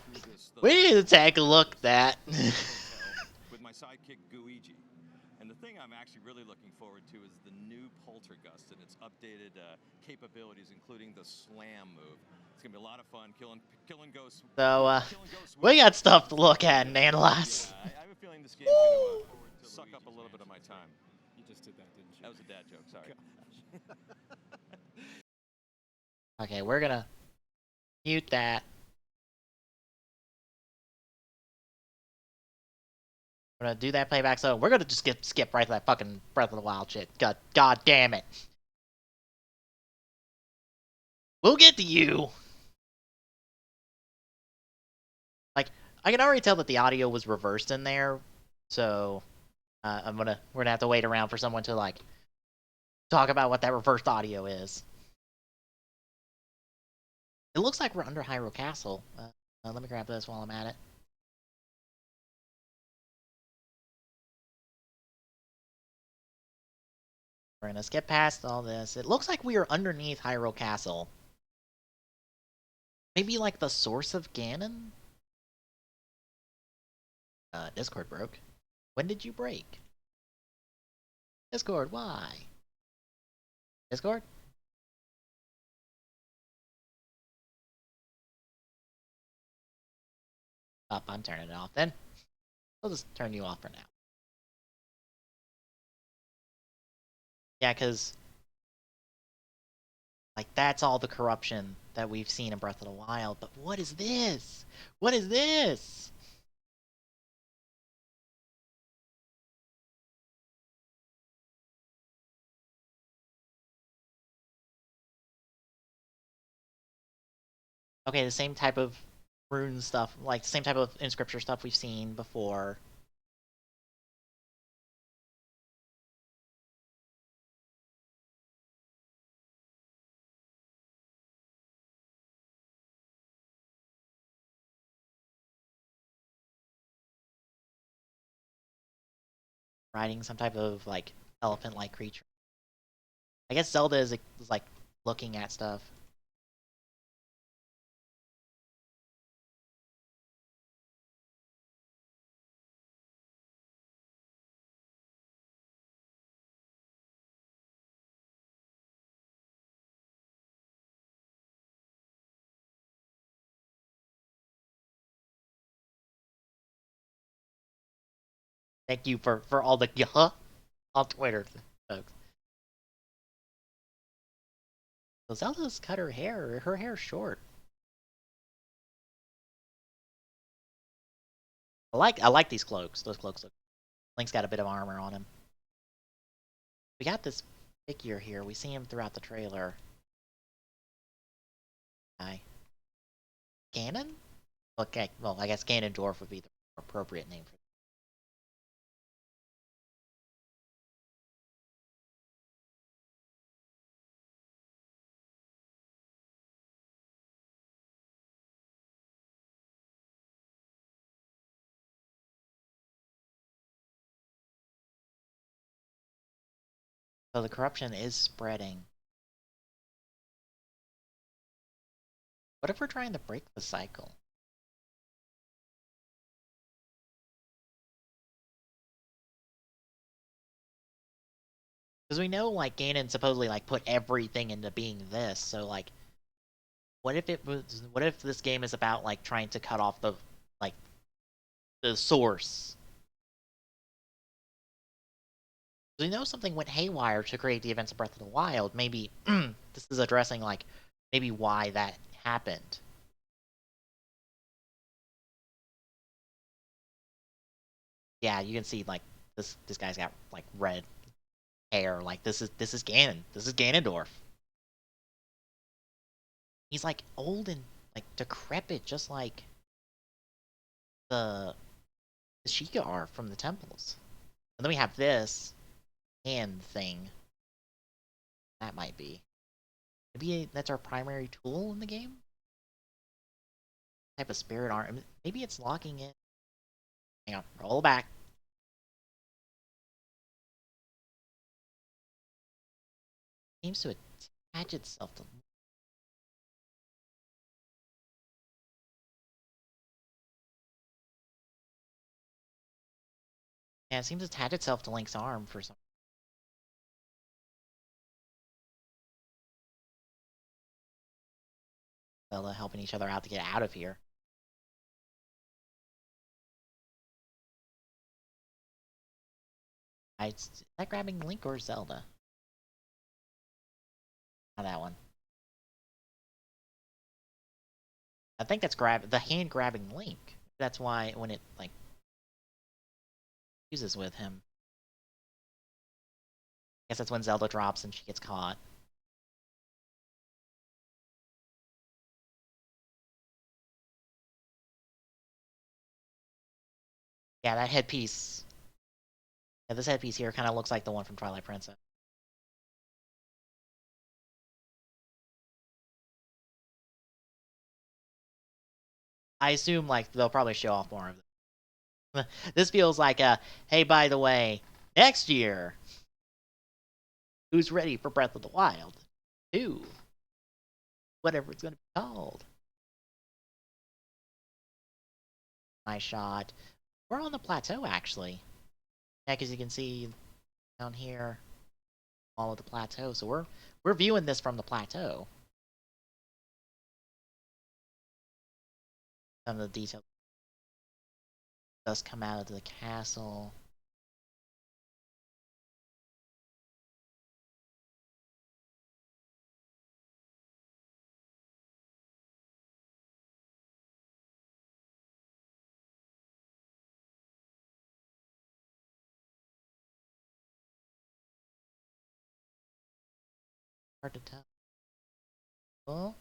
through take a look at that. with my sidekick Gooigi. And the thing I'm actually really looking forward to is the new Poltergust and its updated capabilities, including the slam move. It's gonna be a lot of fun killing ghosts. So we got stuff to look at and analyze. Yeah, I have a feeling this game's gonna suck up a little bit of my time. You just did that, didn't you? That was a dad joke, sorry. Okay, we're gonna mute that. We're gonna do that playback, so we're gonna just skip right to that fucking Breath of the Wild shit. God damn it. We'll get to you. Like, I can already tell that the audio was reversed in there, so we're gonna have to wait around for someone to like talk about what that reversed audio is. It looks like we're under Hyrule Castle. Let me grab this while I'm at it. We're gonna skip past all this. It looks like we are underneath Hyrule Castle. Maybe like the source of Ganon? Discord broke. When did you break? Discord, why? Discord? Up, I'm turning it off then. I'll just turn you off for now. Yeah, because like that's all the corruption that we've seen in Breath of the Wild. But what is this? What is this? Okay, the same type of rune stuff, like the same type of inscripture stuff we've seen before. Riding some type of like elephant-like creature. I guess Zelda is like looking at stuff. Thank you for all the on Twitter, folks. So Zelda's cut her hair. Her hair's short. I like these cloaks. Those cloaks look. Link's got a bit of armor on him. We got this figure here. We see him throughout the trailer. Hi. Ganon? Okay, well, I guess Ganondorf would be the appropriate name for it. So the corruption is spreading. What if we're trying to break the cycle? Because we know, like, Ganon supposedly, like, put everything into being this, so, like, what if this game is about, like, trying to cut off the, like, the source? We know something went haywire to create the events of Breath of the Wild. Maybe this is addressing, like, maybe why that happened. Yeah, you can see like this guy's got like red hair. Like this is Ganon. This is Ganondorf. He's like old and like decrepit, just like the Sheikah are from the temples. And then we have this hand thing. That might be. Maybe that's our primary tool in the game? Type of spirit arm. Maybe it's locking in. Hang on, roll back. Seems to attach itself to. Yeah, it seems to attach itself to Link's arm for some. Zelda helping each other out to get out of here. Is that grabbing Link or Zelda? Not that one. I think that's the hand grabbing Link. That's why when it like fuses with him. I guess that's when Zelda drops and she gets caught. Yeah, that headpiece. Yeah, this headpiece here kind of looks like the one from Twilight Princess. I assume like they'll probably show off more of this. This feels like a, hey, by the way, next year, who's ready for Breath of the Wild 2? Whatever it's going to be called. Nice shot. We're on the plateau, actually. Yeah, because you can see down here all of the plateau. So we're viewing this from the plateau. Some of the details does come out of the castle. Hard to tell. Oh,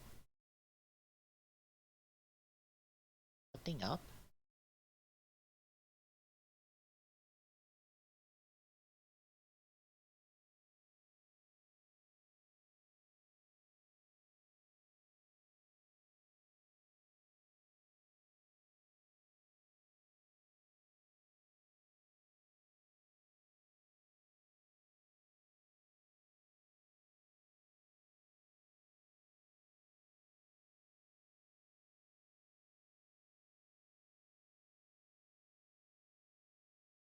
lifting up.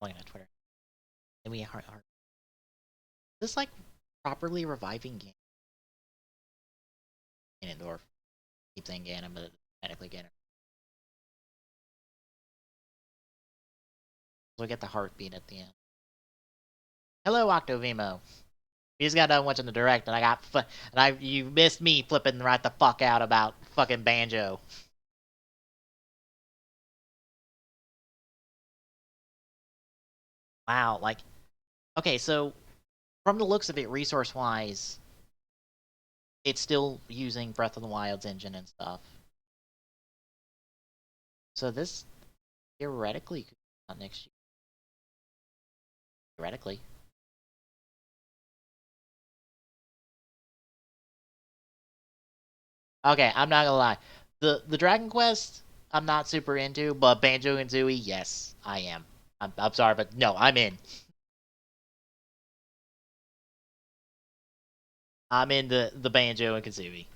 Going on Twitter. And we are this like properly reviving game. Ganondorf. Keep saying Ganon, but technically Ganon. So we get the heartbeat at the end. Hello, Octovimo. We just got done watching the direct, and you missed me flipping right the fuck out about fucking Banjo. Wow, like, okay, so from the looks of it, resource-wise, it's still using Breath of the Wild's engine and stuff. So this theoretically could come out next year. Theoretically. Okay, I'm not gonna lie. The Dragon Quest, I'm not super into, but Banjo and Kazooie, yes, I am. I'm sorry, but no, I'm in. I'm in the Banjo and Kazooie.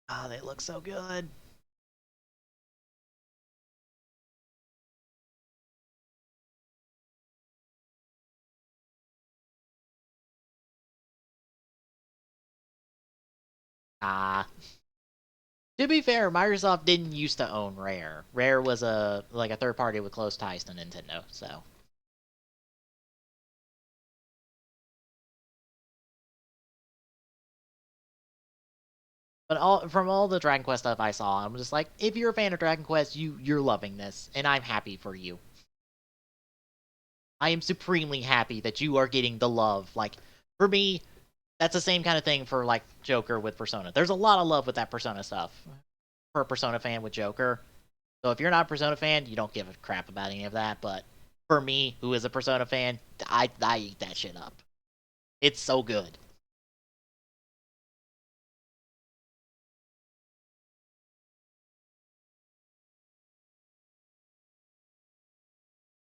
Oh, they look so good. Ah. To be fair, Microsoft didn't used to own Rare. Rare was a third party with close ties to Nintendo, so. But from all the Dragon Quest stuff I saw, I'm just like, if you're a fan of Dragon Quest, you're loving this, and I'm happy for you. I am supremely happy that you are getting the love. Like, for me, that's the same kind of thing for, like, Joker with Persona. There's a lot of love with that Persona stuff. For a Persona fan with Joker. So if you're not a Persona fan, you don't give a crap about any of that. But for me, who is a Persona fan, I eat that shit up. It's so good.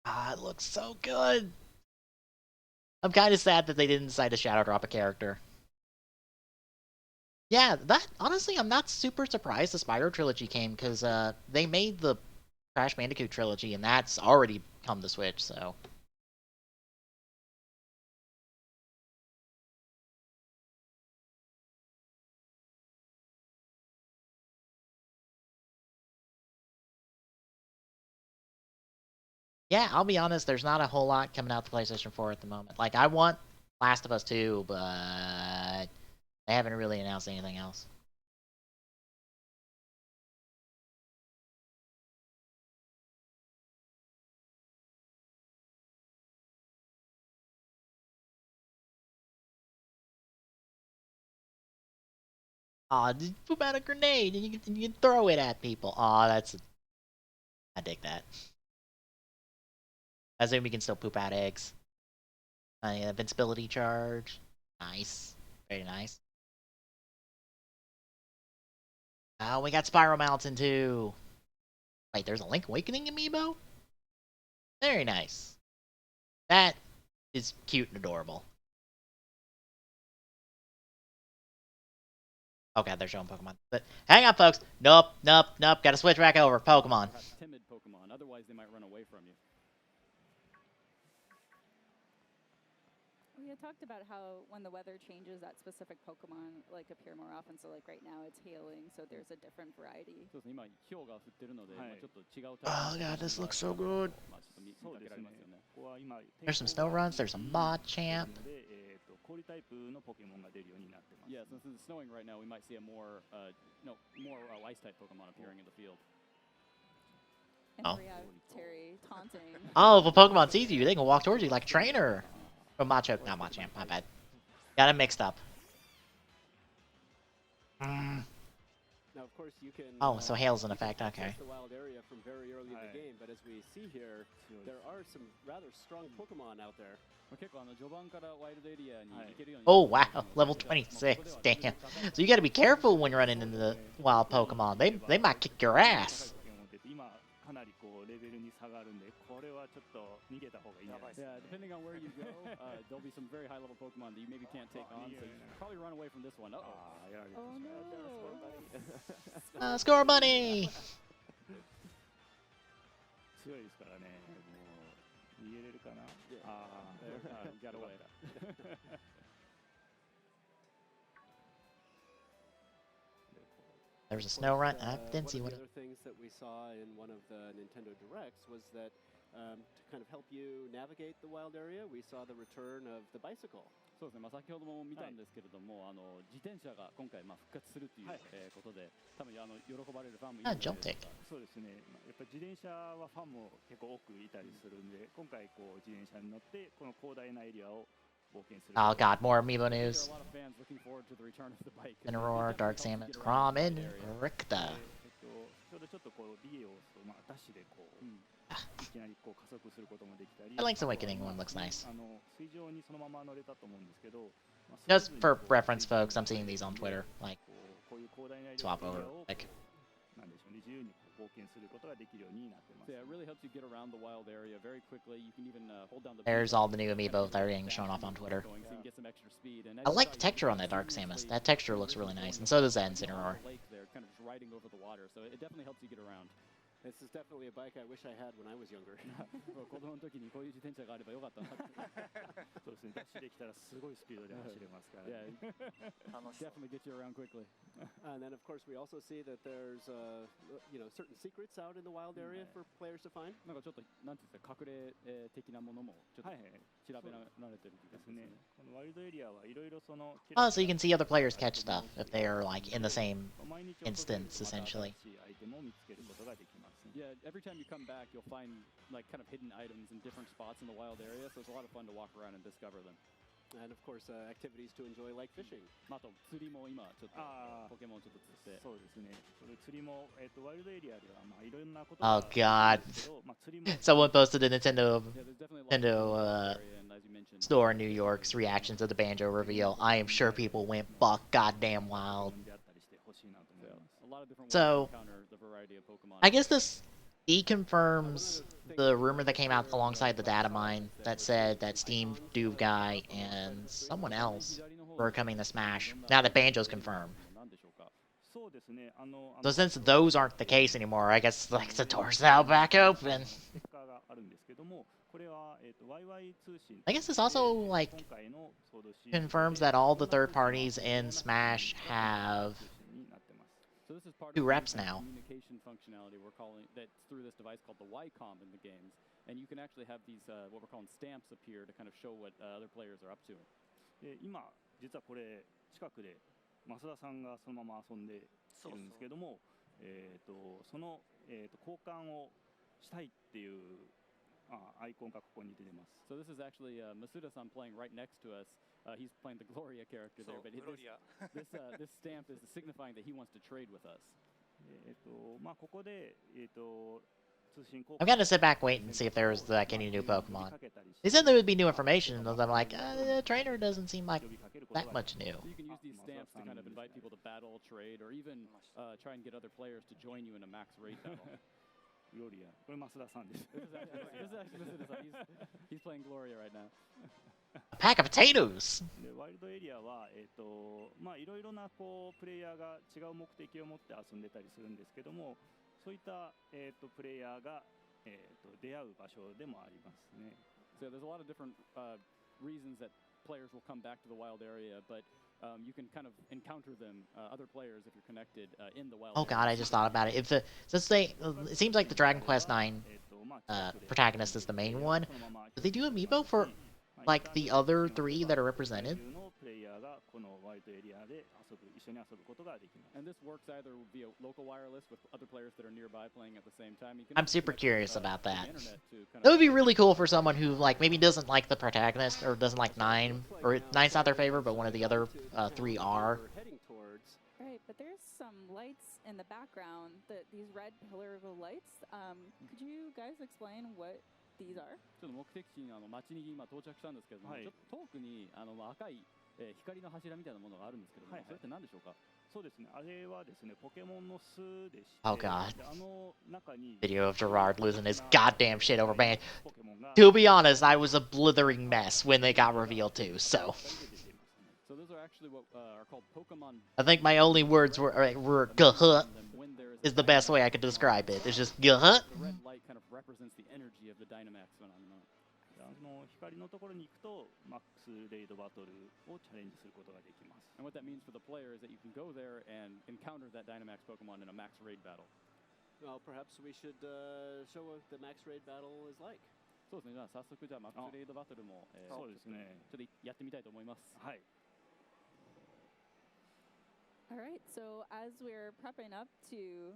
Ah, it looks so good. I'm kind of sad that they didn't decide to shadow drop a character. Yeah, that honestly, I'm not super surprised the Spyro trilogy came because they made the Crash Bandicoot trilogy, and that's already come to Switch. So. Yeah, I'll be honest, there's not a whole lot coming out to PlayStation 4 at the moment. Like, I want Last of Us 2, but they haven't really announced anything else. Aw, just poop out a grenade and you can throw it at people. Aw, I dig that. I assume we can still poop out eggs. Invincibility charge. Nice. Very nice. Oh, we got Spyro Mountain too. Wait, there's a Link Awakening amiibo? Very nice. That is cute and adorable. Oh god, they're showing Pokemon. But hang on, folks. Nope. Gotta switch back over. Pokemon. Timid Pokemon, otherwise they might run away from you. We had talked about how when the weather changes, that specific Pokemon like appear more often. So like right now, it's hailing, so there's a different variety. Oh god, this looks so good. There's some snow runs. There's some Machamp. Yeah, since it's snowing right now, we might see a more ice type Pokemon appearing in the field. And we have Terry taunting. Oh, if a Pokemon sees you, they can walk towards you like a trainer. Oh, Machamp, not Machamp, my bad. Got it mixed up. Now, of course, you can, oh, so hail's in effect, okay. The wild area from very early in the game, but as we see here, there are some rather strong Pokemon out there. Oh wow, level 26, damn. So you gotta be careful when you're running into the wild Pokemon. They might kick your ass. Yeah, depending on where you go, there'll be some very high-level Pokemon that you maybe can't take on, so you should probably run away from this one. Uh-oh. Oh no! Score bunny! We got away. There's a snow run. I didn't see one what. Of the other things that we saw in one of the Nintendo Directs was that to kind of help you navigate the wild area, we saw the return of the bicycle. そうですね。先ほども見たんですけれども、自転車が今回復活するということで、多分喜ばれるファンもいるので。ジョンテック。そうですね。やっぱり自転車はファンも結構多くいたりするんで、今回自転車に乗ってこの広大なエリアを。Oh god, more amiibo news. Incineroar, Dark Samus, Crom, and Ricta. The Link's Awakening one looks nice. Just for reference, folks, I'm seeing these on Twitter. Like, swap over. Like. So yeah, it really helps you get around the wild area very quickly. You can even hold down the. There's all the new amiibo that are getting shown off on Twitter. I like the texture on that Dark Samus. That texture looks really nice, and so does that Incineroar. Lake there, kind of riding over the water, so it definitely helps you get around. This is definitely a bike I wish I had when I was younger. 子供の時にこういう自転車があればよかったなって。そうですね。ダッシュできたらすごいスピードで走れますから。Yeah, definitely get you around quickly. And then, of course, we also see that there's, certain secrets out in the wild area for players to find. なんかちょっとなんていうんですか、隠れ的なものもちょっと調べられてる気がしますね。このワイルドエリアはいろいろその。Oh, so you can see other players catch stuff if they are like in the same instance, essentially. Yeah, every time you come back, you'll find like kind of hidden items in different spots in the wild area, so it's a lot of fun to walk around and discover them. And of course, activities to enjoy like fishing. あと釣りも今ちょっとポケモンちょっと釣って。そうですね。これ釣りもワイルドエリアではまあいろんなこと Oh God! Someone posted a Nintendo store in New York's reaction to the Banjo reveal. I am sure people went buck goddamn wild. So, I guess this confirms the rumor that came out alongside the data mine that said that Steam Dude Guy and someone else were coming to Smash. Now that Banjo's confirmed. So since those aren't the case anymore, I guess like the door's now back open. I guess this also like confirms that all the third parties in Smash have So this is part two of reps the now. communication functionality we're calling that's through this device called the YCOM in the games, and you can actually have these what we're calling stamps appear to kind of show what other players are up to. で今実はこれ近くで増田さんがそのまま遊んでいるんですけども、その交換をしたいっていうアイコンがここに出てます。So this is actually Masuda-san playing right next to us. He's playing the Gloria character there, but this stamp is signifying that he wants to trade with us. まあここで通信交換 I'm gonna sit back, wait, and see if there's like any new Pokemon. They said there would be new information, and I'm like, the trainer doesn't seem like that much new. So you can use these stamps to kind of invite people to battle, trade, or even try and get other players to join you in a max raid battle. Gloria. これ増田さんです。This is actually Masuda-san. He's playing Gloria right now. A pack of potatoes! でワイルドエリアはまあいろいろなこうプレイヤーが違う目的を持って遊んでたりするんですけども、そういったプレイヤーが出会う場所でもありますね。So there's a lot of different reasons that players will come back to the wild area, but you can kind of encounter them, other players, if you're connected in the wild. Oh God, I just thought about it. If the since they, it seems like the Dragon Quest IX protagonist is the main one. Do they do amiibo for like the other three that are represented? And this works either via local wireless with other players that are neirby playing at the same time. You can I'm super curious about that. Kind That would be really cool for someone who like maybe doesn't like the protagonist or doesn't like Nine, or Nine's not their favorite, but one of the other three are. Right, but there's some lights in the background. These red pillar lights. Could you guys explain what these are? ちょっと目的地に町に今到着したんですけども、ちょっと遠くに赤い光の柱みたいなものがあるんですけども、それって何でしょうか？そうですね。あれはですね、ポケモンの巣でして、 Oh God. あの中に Video of Gerard losing his goddamn shit over Ban. To be honest, I was a blithering mess when they got revealed too, so. So those are actually what are called Pokemon. I think my only words were "gahut" is the best way I could describe it. It's just "gahut." The red light kind of represents the energy of the Dynamax phenomenon. 光のところに行くとマックスレイドバトルをチャレンジすることができます。 And what that means for the player is that you can go there and encounter that Dynamax Pokemon in a max raid battle. Well, perhaps we should show what the max raid battle is like. そうですね。じゃあ早速じゃあマックスレイドバトルもそうですね。ちょっとやってみたいと思います。はい。 All right, so as we're prepping up to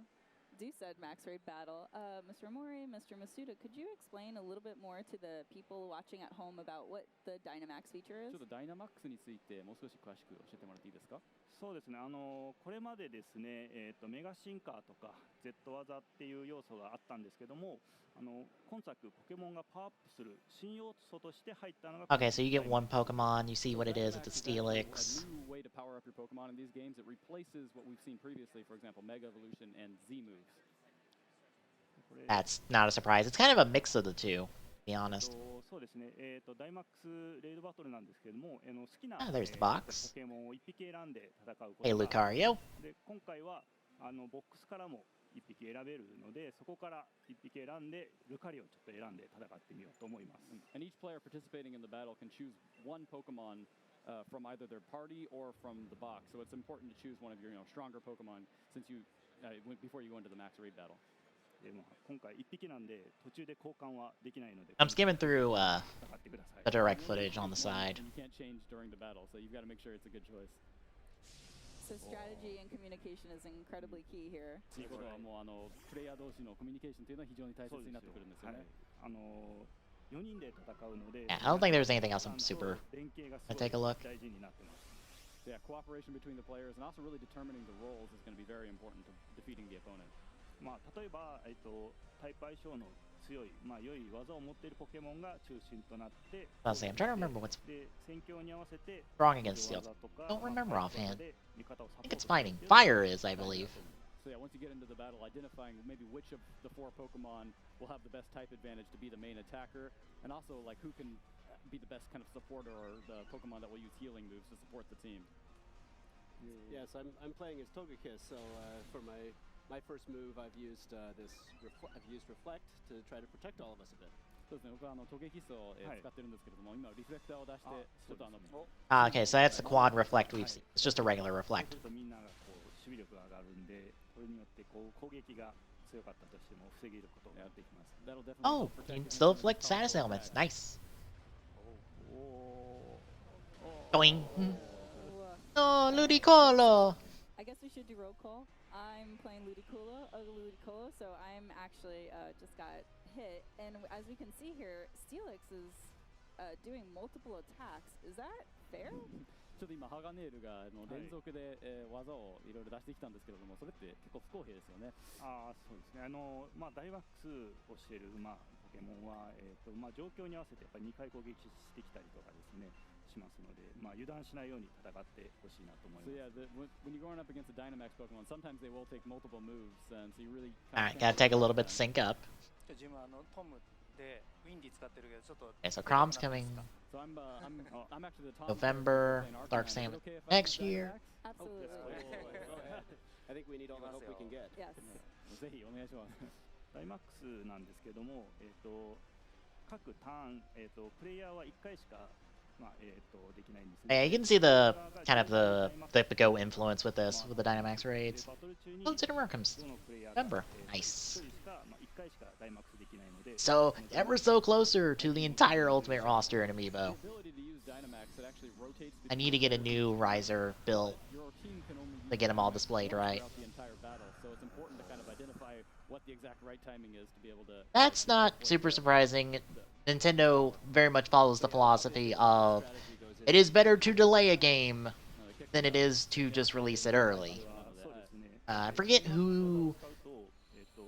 do said max raid battle, Mr. Omori, Mr. Masuda, could you explain a little bit more to the people watching at home about what the Dynamax feature is? ちょっとダイナマックスについてもう少し詳しく教えてもらっていいですか？そうですね。これまでですね、メガシンカーとか Z 技っていう要素があったんですけども、今作ポケモンがパワーアップする新要素として入ったのが。 Okay, so you get one Pokemon, you see what it is, it's a Steelix. A new way to power up your Pokemon in these games. It replaces what we've seen previously, for example, Mega Evolution and Z moves. That's not a surprise. It's kind of a mix of the two, to be honest. そうですね。ダイマックスレイドバトルなんですけれども、好きな there's the box. ポケモンを一匹選んで戦うこと Hey, が。 Lucario. で今回はボックスからも1匹選べるので、そこから1匹選んでルカリをちょっと選んで戦ってみようと思います。And each player participating in the battle can choose one Pokemon from either their party or from the box. So it's important to choose one of your stronger Pokemon since you before you go into the max raid battle. で今回1匹なんで途中で交換はできないので。I'm skimming through the direct footage on the side. You can't change during the battle, so you've got to make sure it's a good choice. So strategy and communication is incredibly key here. ということはもうプレイヤー同士のコミュニケーションというのは非常に大切になってくるんですよね。4人で戦うので。Yeah, I don't think there's anything else I'm super. I take a look. 大事になってます。Yeah, cooperation between the players and also really determining the roles is going to be very important to defeating the opponent. まあ例えばタイプ相性の強い良い技を持っているポケモンが中心となって。Let's see. I'm trying to remember what's で戦況に合わせて wrong against Steel. Don't remember offhand. I think it's fighting. Fire is, I believe. So yeah, once you get into the battle, identifying maybe which of the 4 Pokemon will have the best type advantage to be the main attacker, and also like who can be the best kind of supporter or the Pokemon that will use healing moves to support the team. Yes, I'm playing as Togekiss, so for my first move, I've used Reflect to try to protect all of us a bit. そうですね、僕はトゲキスを使ってるんですけれども、今リフレクターを出してちょっとOkay, so that's the quad reflect we've seen. It's just a regular reflect. みんなが守備力が上がるんで、これによって攻撃が強かったとしても防げることができます。Oh, you can still inflict status ailments. Nice. Doing. Oh, Ludicolo. I guess we should do roll call. I'm playing Ludicolo, so I'm actually just got hit, and as we can see here, Steelix is doing multiple attacks. Is that fair? ちょっと今ハガネールが連続で技をいろいろ出してきたんですけれども、それって結構不公平ですよね。そうですね。ダイマックスをしているポケモンは状況に合わせてやっぱり2回攻撃してきたりとかですね。しますので、油断しないように戦ってほしいなと思います。So yeah, when you're going up against a Dynamax Pokemon, sometimes they will take multiple moves, and so you really. Alright, gotta take a little bit to sync up. Okay, so Crom's coming. So I'm actually the top. November, Dark Salmon next year. Absolutely. I think we need all the help we can get. Yes. ぜひお願いします。ダイマックスなんですけども、各ターンプレイヤーは1回しか Yeah, you can see the kind of the Go influence with this, with the Dynamax raids. Oh, Cinnamon comes. Remember. Nice. So, ever so closer to the entire Ultimate roster in Amiibo. I need to get a new Riser built to get them all displayed right. That's not super surprising. Nintendo very much follows the philosophy of it is better to delay a game than it is to just release it early. I forget who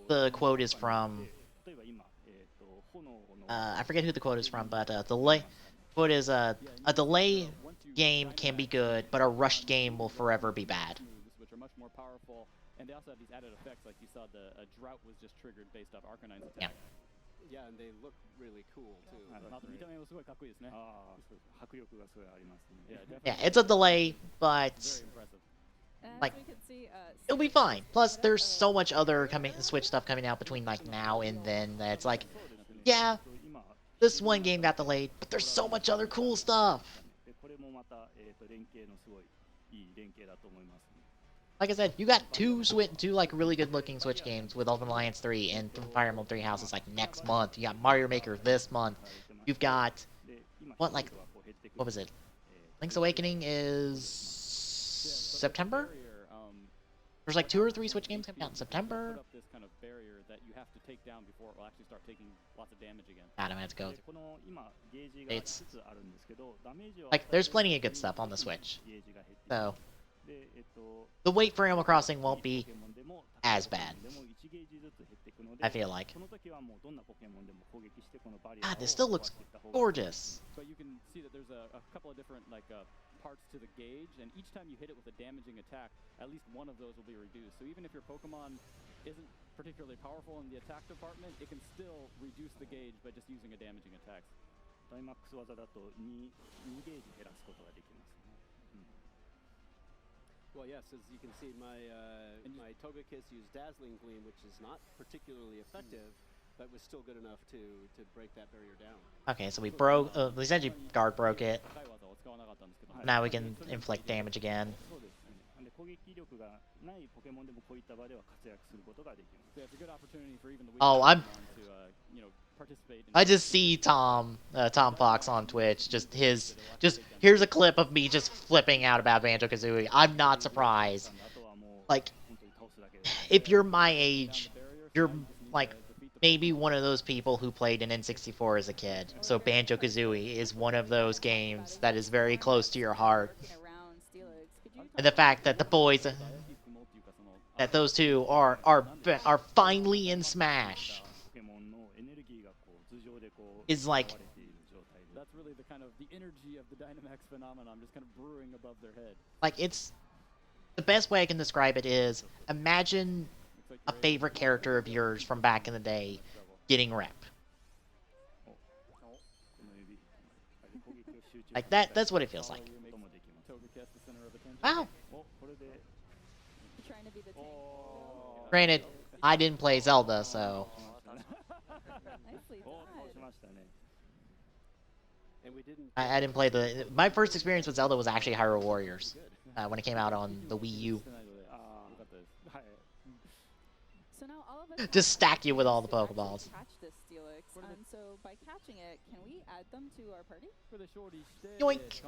the quote is from. I forget who the quote is from, but delay quote is a delay game can be good, but a rushed game will forever be bad. Which are much more powerful, and they also have these added effects, like you saw a drought was just triggered based off Arcanine's attack. Yeah, and they look really cool too. Yeah, it's a delay, but like it'll be fine. Plus, there's so much other Switch stuff coming out between like now and then that it's like, yeah, this one game got delayed, but there's so much other cool stuff. Like I said, you got two like really good looking Switch games with Ultimate Alliance 3 and Fire Emblem 3 Houses like next month. You got Mario Maker this month. You've got what was it? Link's Awakening is September? There's like 2 or 3 Switch games coming out in September. Put up this kind of barrier that you have to take down before it will actually start taking lots of damage again. Adam has to go. It's like there's plenty of good stuff on the Switch. So the wait for Animal Crossing won't be as bad, I feel like. God, this still looks gorgeous. But you can see that there's a couple of different parts to the gauge, and each time you hit it with a damaging attack, at least one of those will be reduced. So even if your Pokemon isn't particularly powerful in the attack department, it can still reduce the gauge by just using a damaging attack. ダイマックス技だと2ゲージ減らすことができますね。Well, yes, as you can see, my Togekiss used Dazzling Gleam, which is not particularly effective, but was still good enough to break that barrier down. Okay, so we broke. Essentially, guard broke it. Now we can inflict damage again. なんで攻撃力がないポケモンでもこういった場では活躍することができます。 So it's a good opportunity for even the Oh, I'm. to participate. I just see Tom Fox on Twitch. Just here's a clip of me just flipping out about Banjo-Kazooie. I'm not surprised. Like, if you're my age, you're like maybe one of those people who played an N64 as a kid. So Banjo-Kazooie is one of those games that is very close to your heart. And the fact that the boys, that those two are finally in Smash, is like. That's really the kind of the energy of the Dynamax phenomenon, just kind of brewing above their head. Like, it's the best way I can describe it is imagine a favorite character of yours from back in the day getting rep. Like that's what it feels like. Wow. Granted, I didn't play Zelda, so. I didn't play my first experience with Zelda was actually Hyrule Warriors when it came out on the Wii U. So now all of us Just stack you with all the Pokeballs. catch this Steelix, and so by catching it, can we add them to our party? Yoink.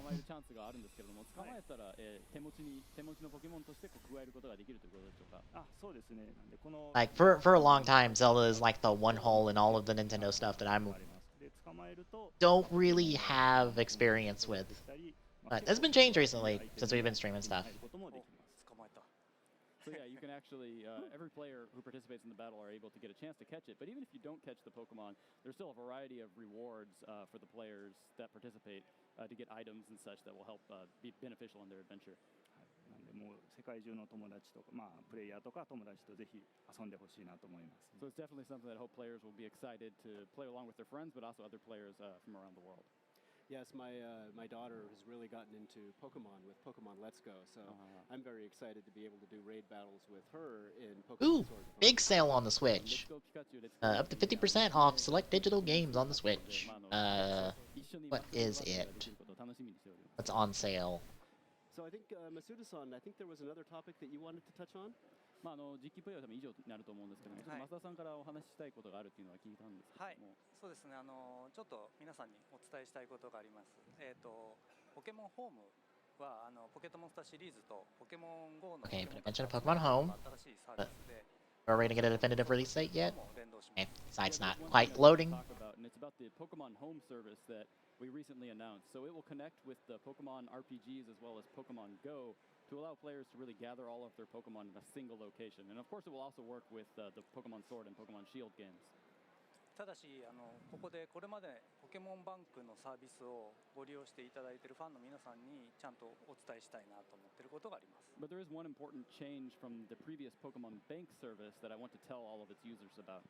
Like for a long time, Zelda is like the one hole in all of the Nintendo stuff that I don't really have experience with. But that's been changed recently since we've been streaming stuff. So yeah, you can actually, every player who participates in the battle are able to get a chance to catch it. But even if you don't catch the Pokemon, there's still a variety of rewards for the players that participate to get items and such that will help be beneficial in their adventure. なんでもう世界中の友達とか、まあプレイヤーとか友達とぜひ遊んでほしいなと思います。 So it's definitely something that I hope players will be excited to play along with their friends, but also other players from around the world. Yes, my daughter has really gotten into Pokemon with Pokemon Let's Go, so I'm very excited to be able to do raid battles with her in Pokemon Ooh, Sword and Pokemon. big sale on the Switch. Up to 50% off select digital games on the Switch. What is it? What's on sale? So I think, Masuda-san, I think there was another topic that you wanted to touch on? まあ実機プレイは多分以上になると思うんですけども、ちょっと増田さんからお話ししたいことがあるっていうのは聞いたんですけども。はい、そうですね。ちょっと皆さんにお伝えしたいことがあります。ポケモンホームはポケットモンスターシリーズとポケモン GO の Okay, but I mentioned Pokemon Home. But are we gonna get a definitive release date yet? Okay, site's not quite loading. And it's about the Pokemon Home service that we recently announced. So it will connect with the Pokemon RPGs as well as Pokemon Go to allow players to really gather all of their Pokemon in a single location. And of course it will also work with the Pokemon Sword and Pokemon Shield games. ただしここでこれまでポケモンバンクのサービスをご利用していただいているファンの皆さんにちゃんとお伝えしたいなと思っていることがあります。 But there is one important change from the previous Pokemon Bank service that I want to tell all of its users about.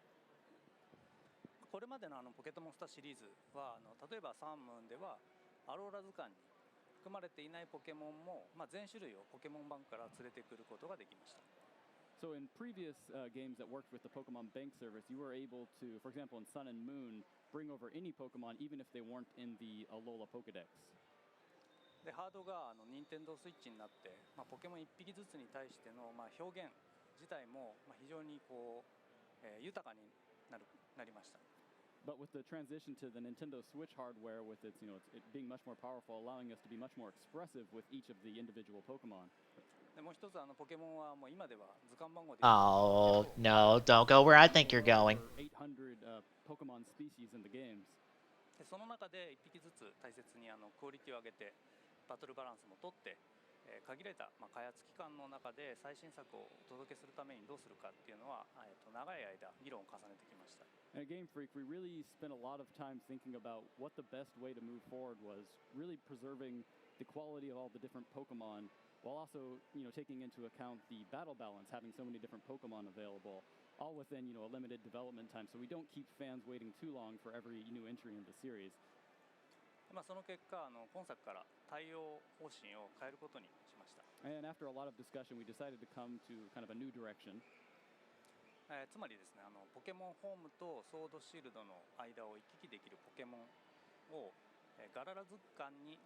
これまでのポケットモンスターシリーズは例えばサンムーンではアローラ図鑑に含まれていないポケモンも、全種類をポケモンバンクから連れてくることができました。 So in previous games that worked with the Pokemon Bank service, you were able to, for example, in Sun and Moon, bring over any Pokemon even if they weren't in the Alola Pokedex. でハードが任天堂スイッチになって、ポケモン1匹ずつに対しての、表現自体も、非常に豊かになりました。 But with the transition to the Nintendo Switch hardware, with its, it being much more powerful, allowing us to be much more expressive with each of the individual Pokemon. でもう一つポケモンはもう今では図鑑番号で Oh no, don't go where I think you're going. 800 Pokemon species in the games. でその中で1匹ずつ大切にクオリティを上げてバトルバランスも取って、限られた、開発期間の中で最新作をお届けするためにどうするかっていうのは、長い間議論を重ねてきました。 At Game Freak, we really spent a lot of time thinking about what the best way to move forward was, really preserving the quality of all the different Pokemon, while also, taking into account the battle balance, having so many different Pokemon available, all within, a limited development time, so we don't keep fans waiting too long for every new entry in the series. その結果、今作から対応方針を変えることにしました。And after a lot of discussion, we decided to come to kind of a new direction. つまりですね、ポケモンホームとソードシールドの間を行き来できるポケモンをガラル図鑑に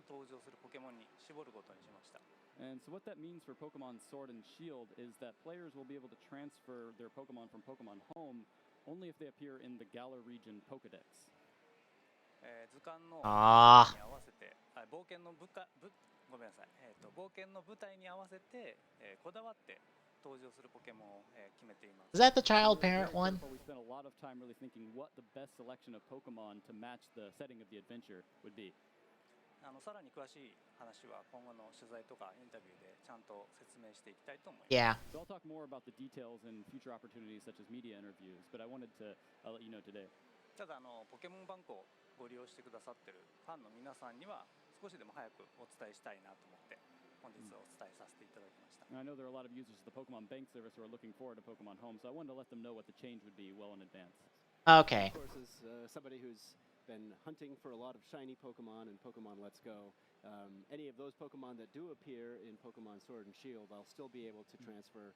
登場するポケモンに絞ることにしました。And so what that means for Pokemon Sword and Shield is that players will be able to transfer their Pokemon from Pokemon Home only if they appear in the Galar region Pokedex. 図鑑のに合わせて冒険の舞台に合わせてこだわって登場するポケモンを決めています。 Is that the child parent one? We spent a lot of time really thinking what the best selection of Pokemon to match the setting of the adventure would be. さらに詳しい話は今後の取材とかインタビューでちゃんと説明していきたいと思います。Yeah. So I'll talk more about the details in future opportunities such as media interviews, but I wanted to let you know today. ただポケモンバンクをご利用してくださってるファンの皆さんには少しでも早くお伝えしたいなと思って本日お伝えさせていただきました。I know there are a lot of users of the Pokemon Bank service who are looking forward to Pokemon Home, so I wanted to let them know what the change would be well in advance. Okay. Of course, as somebody who's been hunting for a lot of shiny Pokemon and Pokemon Let's Go, any of those Pokemon that do appear in Pokemon Sword and Shield, I'll still be able to transfer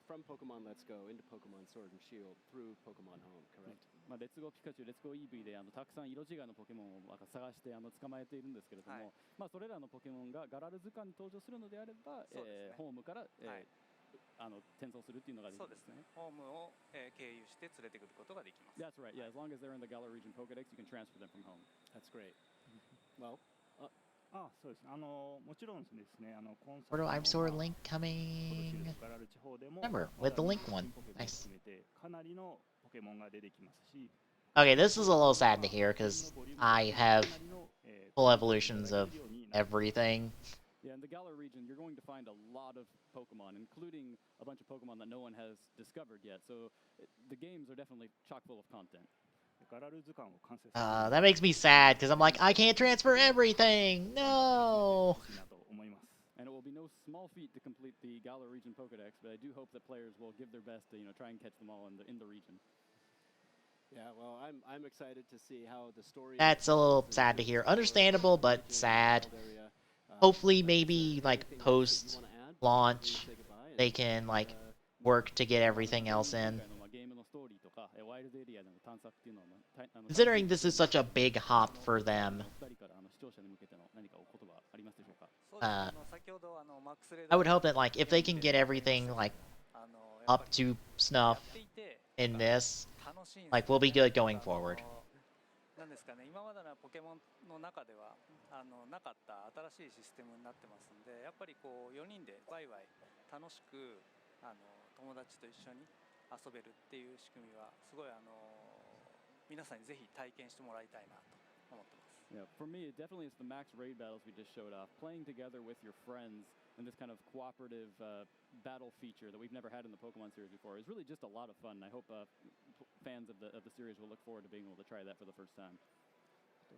from Pokemon Let's Go into Pokemon Sword and Shield through Pokemon Home, correct? レッツゴーピカチュウ、レッツゴーイーブイでたくさん色違いのポケモンを探して捕まえているんですけれども、それらのポケモンがガラル図鑑に登場するのであれば、ホームから、転送するっていうのができるんですね。ホームを、経由して連れてくることができます。 That's right. Yeah, as long as they're in the Galar region Pokedex, you can transfer them from home. That's great. Well, そうです。もちろんですね、Where do I saw Link coming? Remember, with the Link one. Nice. かなりのポケモンが出てきますし。 Okay, this is a little sad to hear because I have full evolutions of everything. Yeah, in the Galar region, you're going to find a lot of Pokemon, including a bunch of Pokemon that no one has discovered yet. So the games are definitely chock full of content. That makes me sad because I'm like, I can't transfer everything. No. And it will be no small feat to complete the Galar region Pokedex, but I do hope that players will give their best to try and catch them all in the region. Yeah, well, I'm excited to see how the story. That's a little sad to hear. Understandable, but sad. Hopefully, maybe like post-launch, they can like work to get everything else in. Considering this is such a big hop for them, I would hope that like if they can get everything like up to snuff in this, like we'll be good going forward. なんですかね、今までのポケモンの中ではなかった新しいシステムになってますんで、やっぱりこう4人でワイワイ楽しく友達と一緒に遊べるっていう仕組みはすごい皆さんにぜひ体験してもらいたいなと思ってます。 Yeah, for me, it definitely is the max raid battles we just showed off. Playing together with your friends in this kind of cooperative battle feature that we've never had in the Pokemon series before is really just a lot of fun. I hope fans of the series will look forward to being able to try that for the first time.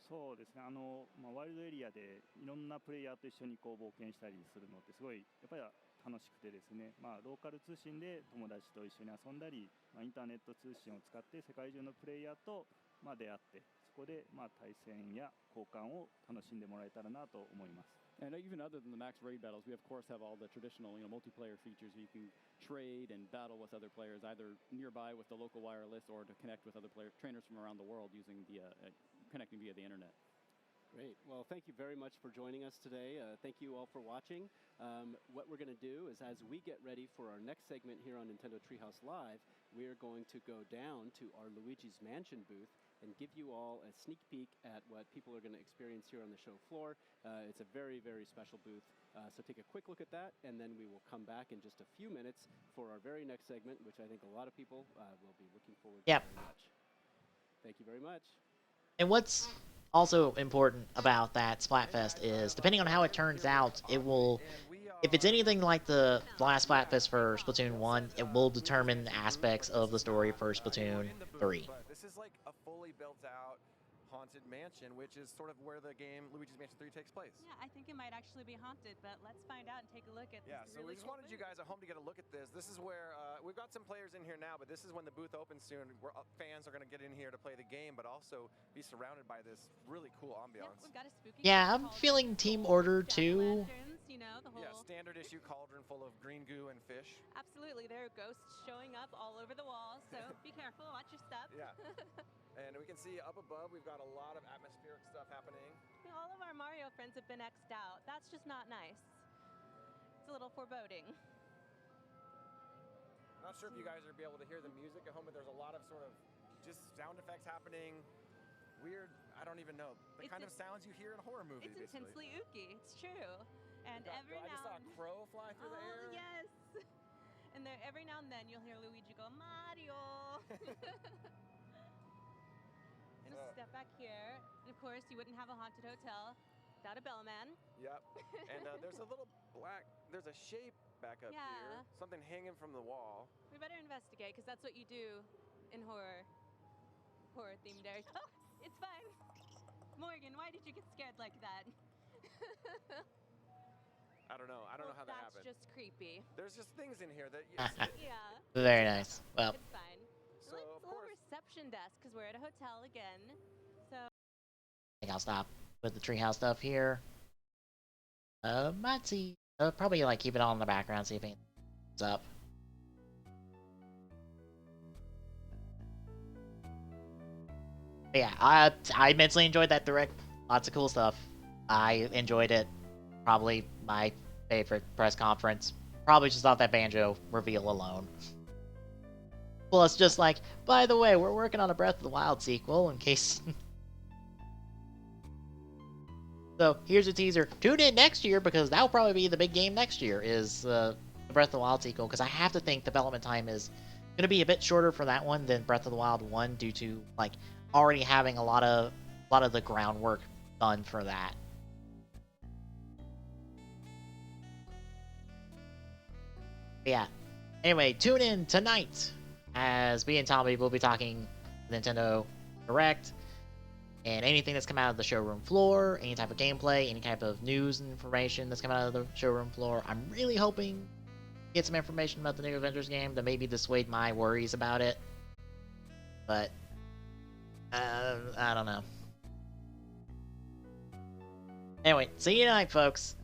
そうですね、ワイルドエリアでいろんなプレイヤーと一緒にこう冒険したりするのってすごいやっぱり楽しくてですね、ローカル通信で友達と一緒に遊んだり、インターネット通信を使って世界中のプレイヤーと出会ってそこで対戦や交換を楽しんでもらえたらなと思います。 And even other than the max raid battles, we of course have all the traditional, multiplayer features where you can trade and battle with other players, either nearby with the local wireless or to connect with other trainers from around the world using the connecting via the internet. Great. Well, thank you very much for joining us today. Thank you all for watching. What we're going to do is as we get ready for our next segment here on Nintendo Treehouse Live, we're going to go down to our Luigi's Mansion booth and give you all a sneak peek at what people are going to experience here on the show floor. It's a very, very special booth. So take a quick look at that, and then we will come back in just a few minutes for our very next segment, which I think a lot of people will be looking forward to very much. Thank you very much. And what's also important about that Splatfest is, depending on how it turns out, it will, if it's anything like the last Splatfest for Splatoon 1, it will determine aspects of the story for Splatoon 3. This is like a fully built out haunted mansion, which is sort of where the game Luigi's Mansion 3 takes place. Yeah, I think it might actually be haunted, but let's find out and take a look at this. Yeah, so we just wanted you guys at home to get a look at this. This is where we've got some players in here now, but this is when the booth opens soon. Where fans are going to get in here to play the game, but also be surrounded by this really cool ambiance. We've got a spooky Yeah, I'm feeling Team Order 2 you know, the whole... Yeah, standard issue cauldron full of green goo and fish. Absolutely, there are ghosts showing up all over the walls, so be careful, watch your step. Yeah. And we can see up above, we've got a lot of atmospheric stuff happening. All of our Mario friends have been X'd out. That's just not nice. It's a little foreboding. Not sure if you guys are be able to hear the music at home, but there's a lot of sort of just sound effects happening. Weird, I don't even know. The kind of sounds you hear in horror movies, It's intensely ooky, it's true. And every I just saw a crow fly through the air. Yes. And there, every now and then you'll hear Luigi go, Mario. And step back here. And of course, you wouldn't have a haunted hotel without a bellman. Yep. And there's a little there's a shape back up here. Something hanging from the wall. We better investigate, because that's what you do in horror-themed areas. Oh, it's fine. Morgan, why did you get scared like that? I don't know. I don't know how that happened. That's just creepy. There's just things in here that. Yeah. Very nice. Well, It's fine. So it's a little reception desk, because we're at a hotel again. So. I think I'll stop with the treehouse stuff here. Might see. Probably like keep it all in the background, see if anything's up. But yeah, I immensely enjoyed that direct. Lots of cool stuff. I enjoyed it. Probably my favorite press conference. Probably just off that Banjo reveal alone. Plus, just like, by the way, we're working on a Breath of the Wild sequel in case. So here's a teaser. Tune in next year because that'll probably be the big game next year. Is the Breath of the Wild sequel, because I have to think development time is going to be a bit shorter for that one than Breath of the Wild 1 due to like already having a lot of the groundwork done for that. Yeah. Anyway, tune in tonight as me and Tommy will be talking Nintendo Direct and anything that's come out of the showroom floor, any type of gameplay, any type of news and information that's come out of the showroom floor. I'm really hoping to get some information about the new Avengers game to maybe dissuade my worries about it. But I don't know. Anyway, see you tonight, folks.